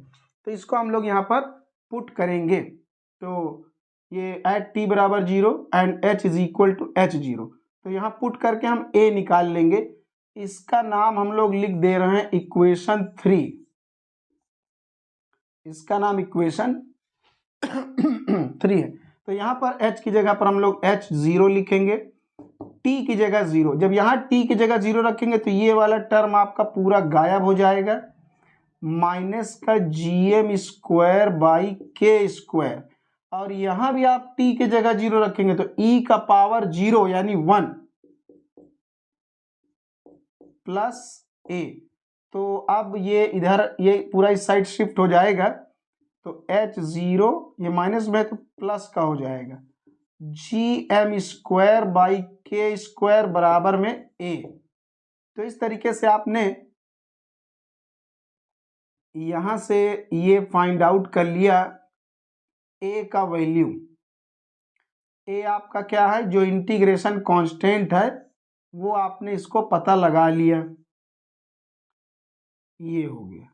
S1: तो इसको हम लोग यहाँ पर पुट करेंगे, तो ये एट t बराबर 0 and h is equal to h0। तो यहाँ पुट करके हम a निकाल लेंगे। इसका नाम हम लोग लिख दे रहे हैं इक्वेशन 3। इसका नाम इक्वेशन 3 है। तो यहाँ पर h की जगह पर हम लोग h0 लिखेंगे, t की जगह 0। जब यहाँ t की जगह 0 रखेंगे तो ये वाला टर्म आपका पूरा गायब हो जाएगा, माइनस का g m square by k square. और यहाँ भी आप t की जगह 0 रखेंगे तो e का पावर 0 यानी 1 प्लस a। तो अब ये इधर ये पूरा इस साइड शिफ्ट हो जाएगा, तो h0 ये माइनस में तो प्लस का हो जाएगा, जी m square by k square बराबर में a। तो इस तरीके से आपने यहां से ये फाइंड आउट कर लिया a का वैल्यू। a आपका क्या है, जो इंटीग्रेशन कांस्टेंट है वो आपने इसको पता लगा लिया, ये हो गया।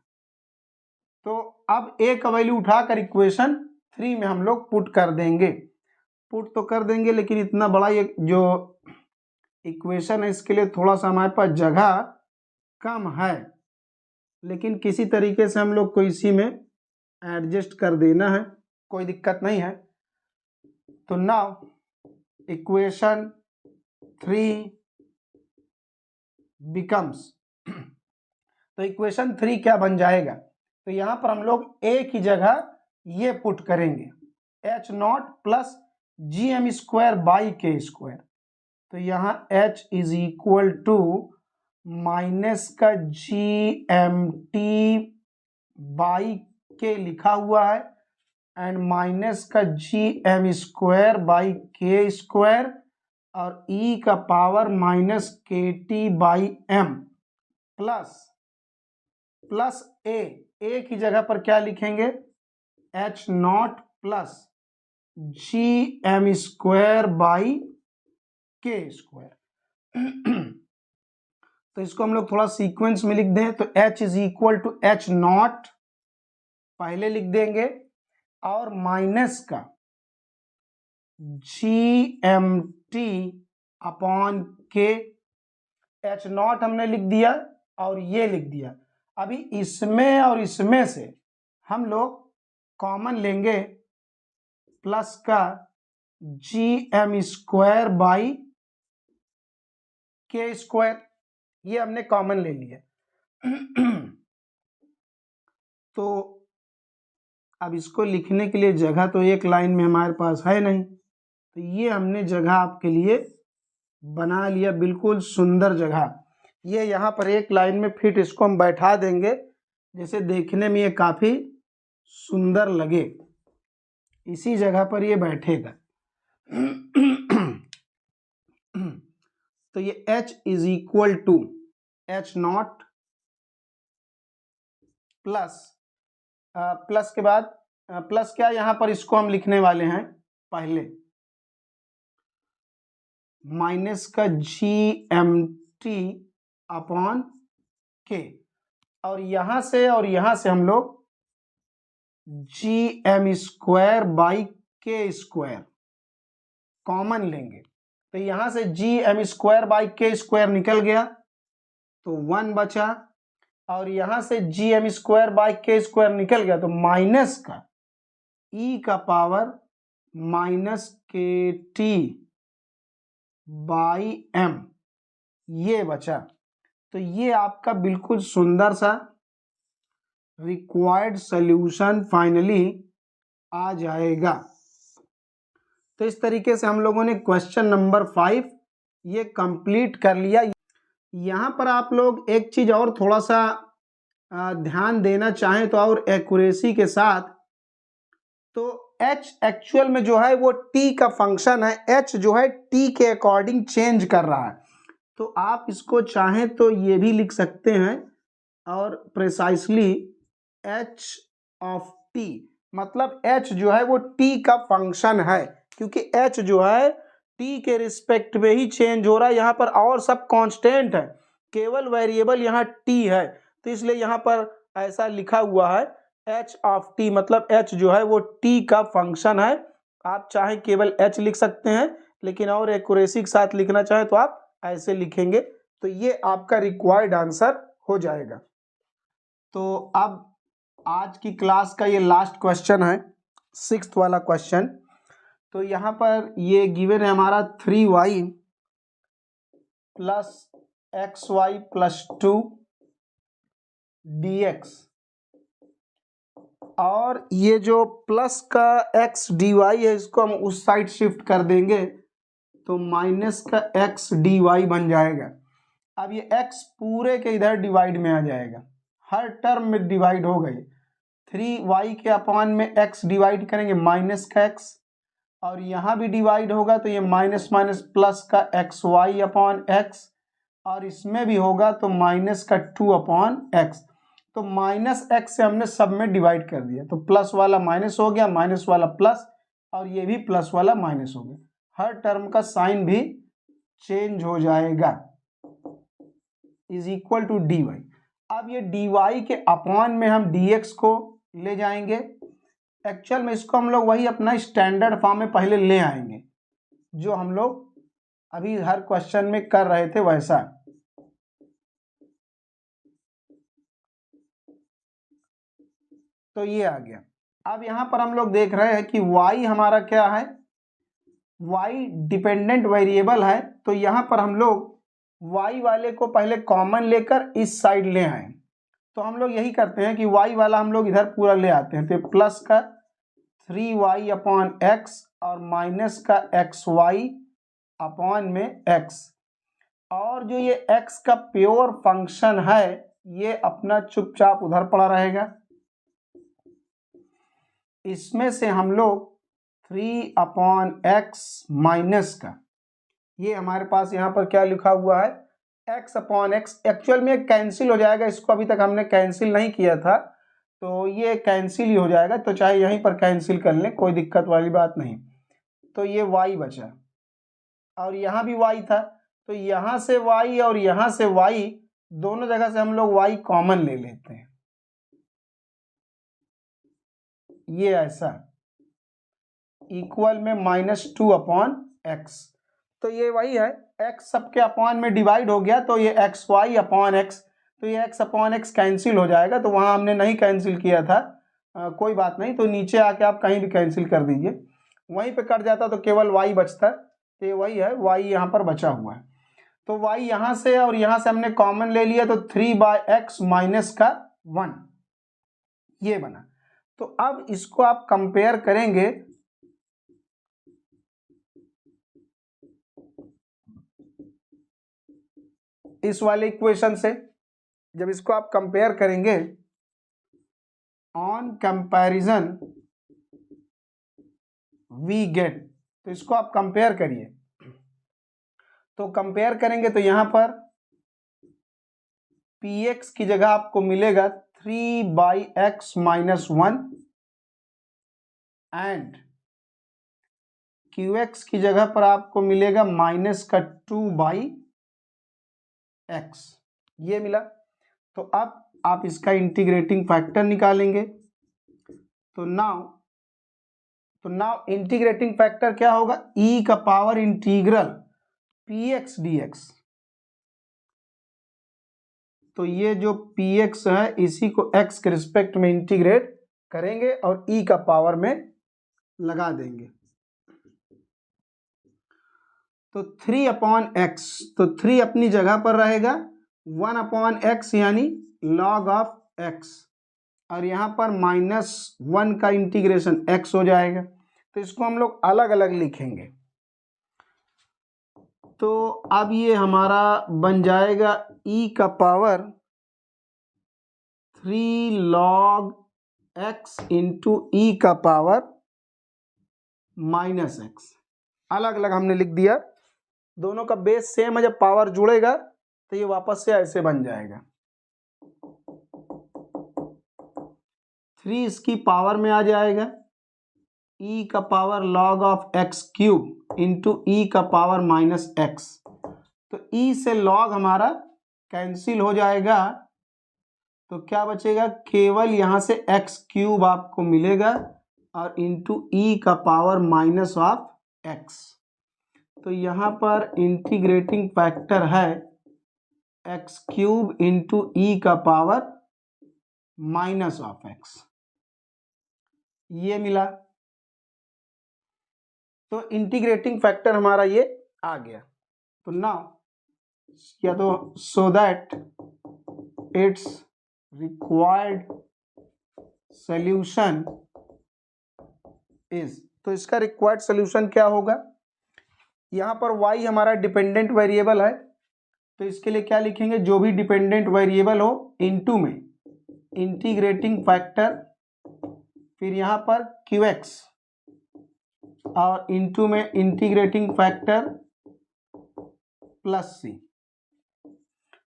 S1: तो अब a का वैल्यू उठाकर इक्वेशन 3 में हम लोग पुट कर देंगे। पुट तो कर देंगे, लेकिन इतना बड़ा ये जो इक्वेशन है इसके लिए थोड़ा सा हमारे पास जगह कम है, लेकिन किसी तरीके से हम लोग को इसी में एडजस्ट कर देना है, कोई दिक्कत नहीं है। तो नाउ इक्वेशन 3 बिकम्स, तो इक्वेशन 3 क्या बन जाएगा? तो यहाँ पर हम लोग a की जगह ये पुट करेंगे, h naught plus g m square by k square. तो यहाँ h is equal to minus का जी एम टी बाई के लिखा हुआ है, एंड माइनस का gm² / k² और e का पावर -kt/m प्लस a की जगह पर क्या लिखेंगे, h0 प्लस gm² / k²। तो इसको हम लोग थोड़ा सीक्वेंस में लिख दें तो h is equal to h0 पहले लिख देंगे और माइनस का gmt/k। h0 हमने लिख दिया और ये लिख दिया। अभी इसमें और इसमें से हम लोग कॉमन लेंगे प्लस का gm² / k², ये हमने कॉमन ले लिया। तो अब इसको लिखने के लिए जगह तो एक लाइन में हमारे पास है नहीं, तो ये हमने जगह आपके लिए बना लिया, बिल्कुल सुंदर जगह। ये यहाँ पर एक लाइन में फिट इसको हम बैठा देंगे, जैसे देखने में ये काफ़ी सुंदर लगे, इसी जगह पर ये बैठेगा। तो ये h is equal to h0 plus के बाद प्लस क्या, यहाँ पर इसको हम लिखने वाले हैं पहले माइनस का gmt/k और यहाँ से हम लोग gm² / k² कॉमन लेंगे। तो यहाँ से gm² / k² निकल गया तो 1 बचा और यहाँ से gm² / k² निकल गया तो माइनस का e का पावर -kt/m ये बचा। तो ये आपका बिल्कुल सुंदर सा रिक्वायर्ड सॉल्यूशन फाइनली आ जाएगा। तो इस तरीके से हम लोगों ने क्वेश्चन नंबर 5 ये कंप्लीट कर लिया। यहाँ पर आप लोग एक चीज़ और थोड़ा सा ध्यान देना चाहें तो और एक्यूरेसी के साथ, तो h एक्चुअल में जो है वो t का फंक्शन है, h जो है t के अकॉर्डिंग चेंज कर रहा है। तो आप इसको चाहें तो ये भी लिख सकते हैं और प्रिसाइसली h ऑफ t, मतलब h जो है वो t का फंक्शन है, क्योंकि h जो है t के रिस्पेक्ट में ही चेंज हो रहा है। यहाँ पर और सब कांस्टेंट है, केवल वेरिएबल यहाँ t है, तो इसलिए यहाँ पर ऐसा लिखा हुआ है h ऑफ t, मतलब h जो है वो t का फंक्शन है। आप चाहे केवल h लिख सकते हैं, लेकिन और एक्यूरेसी के साथ लिखना चाहे तो आप ऐसे लिखेंगे, तो ये आपका रिक्वायर्ड आंसर हो जाएगा। तो अब आज की क्लास का ये लास्ट क्वेश्चन है, 6th वाला क्वेश्चन। तो यहाँ पर ये गिवन है हमारा 3y + xy + 2 dx, और ये जो प्लस का x dy है इसको हम उस साइड शिफ्ट कर देंगे तो माइनस का x dy बन जाएगा। अब ये x पूरे के इधर डिवाइड में आ जाएगा, हर टर्म में डिवाइड हो गई। 3y के अपॉन में x डिवाइड करेंगे माइनस का x, और यहाँ भी डिवाइड होगा तो ये माइनस माइनस प्लस का xy अपॉन x, और इसमें भी होगा तो माइनस का 2 अपॉन x। तो माइनस x से हमने सब में डिवाइड कर दिया, तो प्लस वाला माइनस हो गया, माइनस वाला प्लस, और ये भी प्लस वाला माइनस हो गया। हर टर्म का साइन भी चेंज हो जाएगा, इज इक्वल टू dy। अब ये dy के अपॉन में हम dx को ले जाएंगे। एक्चुअल में इसको हम लोग वही अपना स्टैंडर्ड फॉर्म में पहले ले आएंगे, जो हम लोग अभी हर क्वेश्चन में कर रहे थे वैसा। तो ये आ गया। अब यहाँ पर हम लोग देख रहे हैं कि y हमारा क्या है, y डिपेंडेंट वेरिएबल है, तो यहाँ पर हम लोग y वाले को पहले कॉमन लेकर इस साइड ले आए। तो हम लोग यही करते हैं कि y वाला हम लोग इधर पूरा ले आते हैं, तो प्लस का 3y अपॉन x और माइनस का xy अपॉन में x, और जो ये x का प्योर फंक्शन है ये अपना चुपचाप उधर पड़ा रहेगा। इसमें से हम लोग 3/x माइनस का, ये हमारे पास यहाँ पर क्या लिखा हुआ है, x/x, एक्चुअल में कैंसिल हो जाएगा, इसको अभी तक हमने कैंसिल नहीं किया था तो ये कैंसिल ही हो जाएगा, तो चाहे यहीं पर कैंसिल कर लें, कोई दिक्कत वाली बात नहीं। तो ये y बचा और यहाँ भी y था, तो यहाँ से y और यहाँ से y, दोनों जगह से हम लोग y कॉमन ले लेते हैं, ये ऐसा इक्वल में -2/x, तो ये वही है, x सबके अपॉन में डिवाइड हो गया तो ये xy/x, तो ये x/x कैंसिल हो जाएगा, तो वहाँ हमने नहीं कैंसिल किया था, कोई बात नहीं, तो नीचे आके आप कहीं भी कैंसिल कर दीजिए, वहीं पे कट जाता तो केवल y बचता, तो ये वही है, y यहाँ पर बचा हुआ है। तो y यहाँ से और यहाँ से हमने कॉमन ले लिया, तो 3/x माइनस का 1 ये बना। तो अब इसको आप कंपेयर करेंगे इस वाले इक्वेशन से, जब इसको आप कंपेयर करेंगे, ऑन कंपैरिजन वी गेट, तो इसको आप कंपेयर करिए, तो कंपेयर करेंगे तो यहां पर px की जगह आपको मिलेगा 3/x माइनस 1 एंड qx की जगह पर आपको मिलेगा -2/x, ये मिला। तो अब आप इसका इंटीग्रेटिंग फैक्टर निकालेंगे, तो नाउ इंटीग्रेटिंग फैक्टर क्या होगा, e का पावर इंटीग्रल px dx, तो ये जो px है इसी को x के रिस्पेक्ट में इंटीग्रेट करेंगे और e का पावर में लगा देंगे, तो 3/x, तो 3 अपनी जगह पर रहेगा, 1/x यानी log ऑफ x, और यहाँ पर -1 का इंटीग्रेशन x हो जाएगा, तो इसको हम लोग अलग अलग लिखेंगे, तो अब ये हमारा बन जाएगा e का power 3 log x into e का पावर -x, अलग अलग हमने लिख दिया, दोनों का बेस सेम है, जब पावर जुड़ेगा तो ये वापस से ऐसे बन जाएगा, 3 इसकी पावर में आ जाएगा, e का power log of x cube into e का पावर -x, तो e से log हमारा कैंसिल हो जाएगा, तो क्या बचेगा, केवल यहाँ से x क्यूब आपको मिलेगा और इंटू e का पावर -x, तो यहाँ पर इंटीग्रेटिंग फैक्टर है x क्यूब इंटू e का पावर -x, ये मिला, तो इंटीग्रेटिंग फैक्टर हमारा ये आ गया। तो नाउ या तो so that it's required solution is, तो इसका रिक्वायर्ड सॉल्यूशन क्या होगा, यहाँ पर y हमारा डिपेंडेंट वेरिएबल है, तो इसके लिए क्या लिखेंगे, जो भी डिपेंडेंट वेरिएबल हो इनटू में इंटीग्रेटिंग फैक्टर, फिर यहाँ पर qx और इनटू में इंटीग्रेटिंग फैक्टर प्लस c,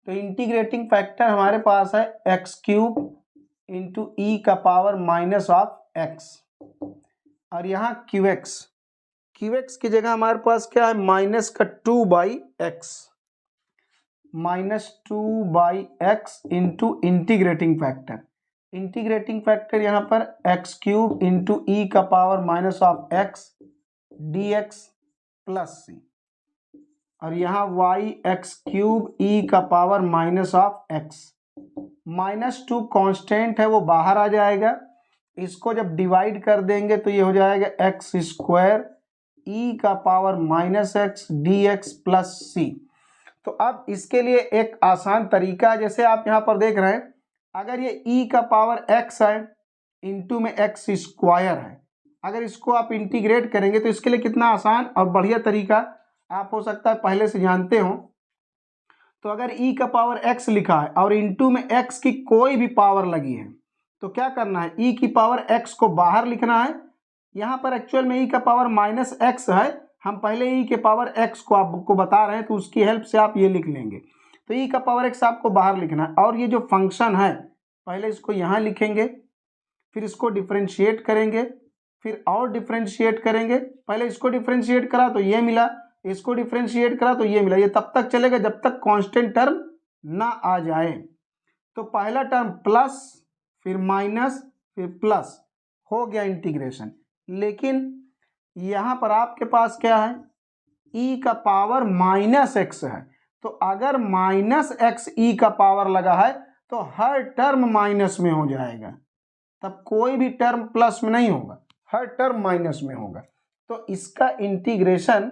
S1: तो इंटीग्रेटिंग फैक्टर हमारे पास है x क्यूब इंटू e का पावर -x, और यहाँ qx की जगह हमारे पास क्या है, -2/x, -2/x into integrating factor यहाँ पर x क्यूब इंटू e का power -x dx plus c, और यहाँ y(x क्यूब e का पावर -x, -2 कांस्टेंट है वो बाहर आ जाएगा, इसको जब डिवाइड कर देंगे तो ये हो जाएगा x स्क्वायर e का power -x dx plus c। तो अब इसके लिए एक आसान तरीका, जैसे आप यहाँ पर देख रहे हैं, अगर ये e का पावर x है इंटू में x स्क्वायर है, अगर इसको आप इंटीग्रेट करेंगे तो इसके लिए कितना आसान और बढ़िया तरीका आप हो सकता है पहले से जानते हो। तो अगर e का पावर x लिखा है और इंटू में x की कोई भी पावर लगी है, तो क्या करना है, e की पावर x को बाहर लिखना है। यहाँ पर एक्चुअल में e का पावर माइनस एक्स है, हम पहले e के पावर x को आपको बता रहे हैं तो उसकी हेल्प से आप ये लिख लेंगे। तो e का पावर x आपको बाहर लिखना है और ये जो फंक्शन है पहले इसको यहाँ लिखेंगे, फिर इसको डिफरेंशिएट करेंगे, फिर और डिफरेंशिएट करेंगे। पहले इसको डिफरेंशिएट करा तो ये मिला, इसको डिफरेंशिएट करा तो ये मिला। ये तब तक चलेगा जब तक कांस्टेंट टर्म ना आ जाए। तो पहला टर्म प्लस, फिर माइनस, फिर प्लस, हो गया इंटीग्रेशन। लेकिन यहाँ पर आपके पास क्या है, e का पावर माइनस एक्स है, तो अगर माइनस एक्स ई का पावर लगा है तो हर टर्म माइनस में हो जाएगा, तब कोई भी टर्म प्लस में नहीं होगा, हर टर्म माइनस में होगा। तो इसका इंटीग्रेशन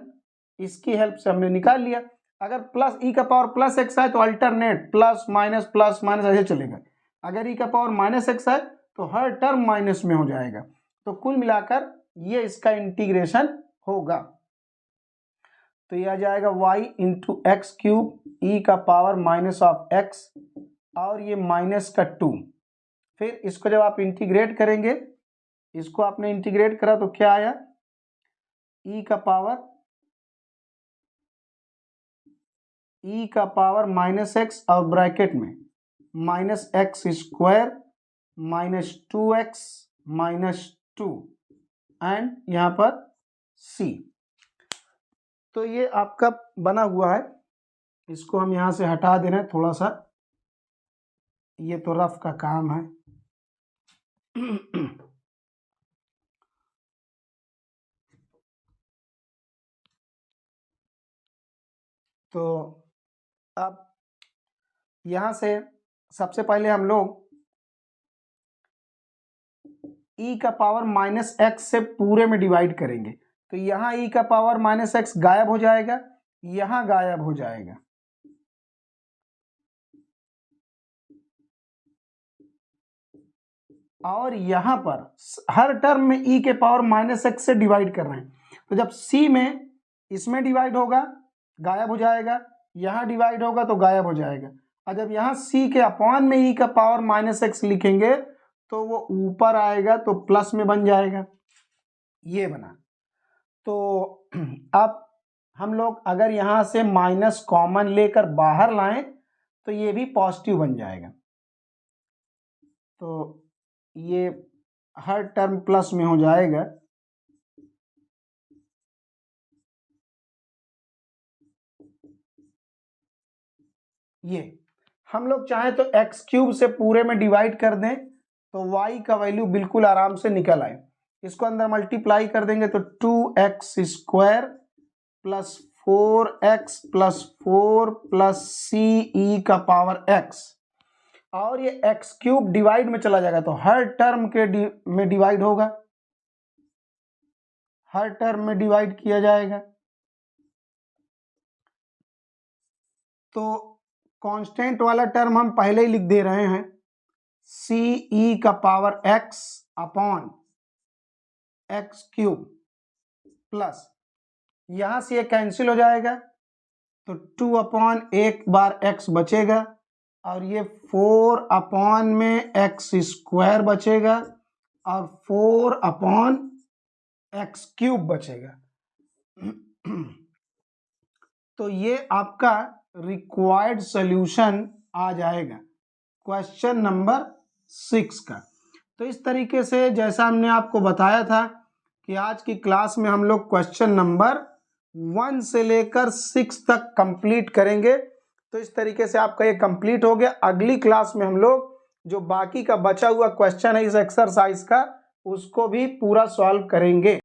S1: इसकी हेल्प से हमने निकाल लिया। अगर प्लस ई का पावर प्लस एक्स है तो अल्टरनेट प्लस माइनस ऐसे चलेगा। अगर ई का पावर माइनस एक्स है तो हर टर्म माइनस में हो जाएगा। तो कुल मिलाकर ये इसका इंटीग्रेशन होगा। तो ये आ जाएगा y इंटू एक्स क्यूब ई का पावर माइनस ऑफ एक्स और ये माइनस का 2। फिर इसको जब आप इंटीग्रेट करेंगे, इसको आपने इंटीग्रेट करा तो क्या आया, e का पावर माइनस एक्स और ब्रैकेट में minus x square minus 2x minus 2 and यहाँ पर c। तो ये आपका बना हुआ है, इसको हम यहाँ से हटा दे रहे हैं थोड़ा सा, ये तो रफ का काम है। तो अब यहाँ से सबसे पहले हम लोग e का पावर माइनस एक्स से पूरे में डिवाइड करेंगे। तो यहाँ e का पावर माइनस एक्स गायब हो जाएगा, यहाँ गायब हो जाएगा। और यहाँ पर हर टर्म में e के पावर माइनस एक्स से डिवाइड कर रहे हैं। तो जब c में इसमें डिवाइड होगा गायब हो जाएगा, यहाँ डिवाइड होगा तो गायब हो जाएगा। और जब यहाँ c के अपॉन में e का पावर माइनस एक्स लिखेंगे तो वो ऊपर आएगा तो प्लस में बन जाएगा, ये बना। तो अब हम लोग अगर यहाँ से माइनस कॉमन लेकर बाहर लाएं तो ये भी पॉजिटिव बन जाएगा। तो ये हर टर्म प्लस में हो जाएगा। ये हम लोग चाहें तो एक्स क्यूब से पूरे में डिवाइड कर दें तो y का वैल्यू बिल्कुल आराम से निकल आए। इसको अंदर मल्टीप्लाई कर देंगे तो 2x square plus 4x plus 4 plus c e का पावर x, और ये एक्स क्यूब डिवाइड में चला जाएगा तो हर टर्म के में डिवाइड होगा, हर टर्म में डिवाइड किया जाएगा। तो कांस्टेंट वाला टर्म हम पहले ही लिख दे रहे हैं, c e का power x upon x cube plus यहां से ये कैंसिल हो जाएगा तो 2 अपॉन एक बार x बचेगा और ये 4 अपॉन में एक्स स्क्वायर बचेगा और 4 अपॉन एक्स क्यूब बचेगा। तो ये आपका रिक्वायर्ड सॉल्यूशन आ जाएगा क्वेश्चन नंबर 6 का। तो इस तरीके से जैसा हमने आपको बताया था कि आज की क्लास में हम लोग क्वेश्चन नंबर 1 से लेकर 6 तक कंप्लीट करेंगे। तो इस तरीके से आपका ये कंप्लीट हो गया। अगली क्लास में हम लोग जो बाकी का बचा हुआ क्वेश्चन है इस एक्सरसाइज का उसको भी पूरा सॉल्व करेंगे।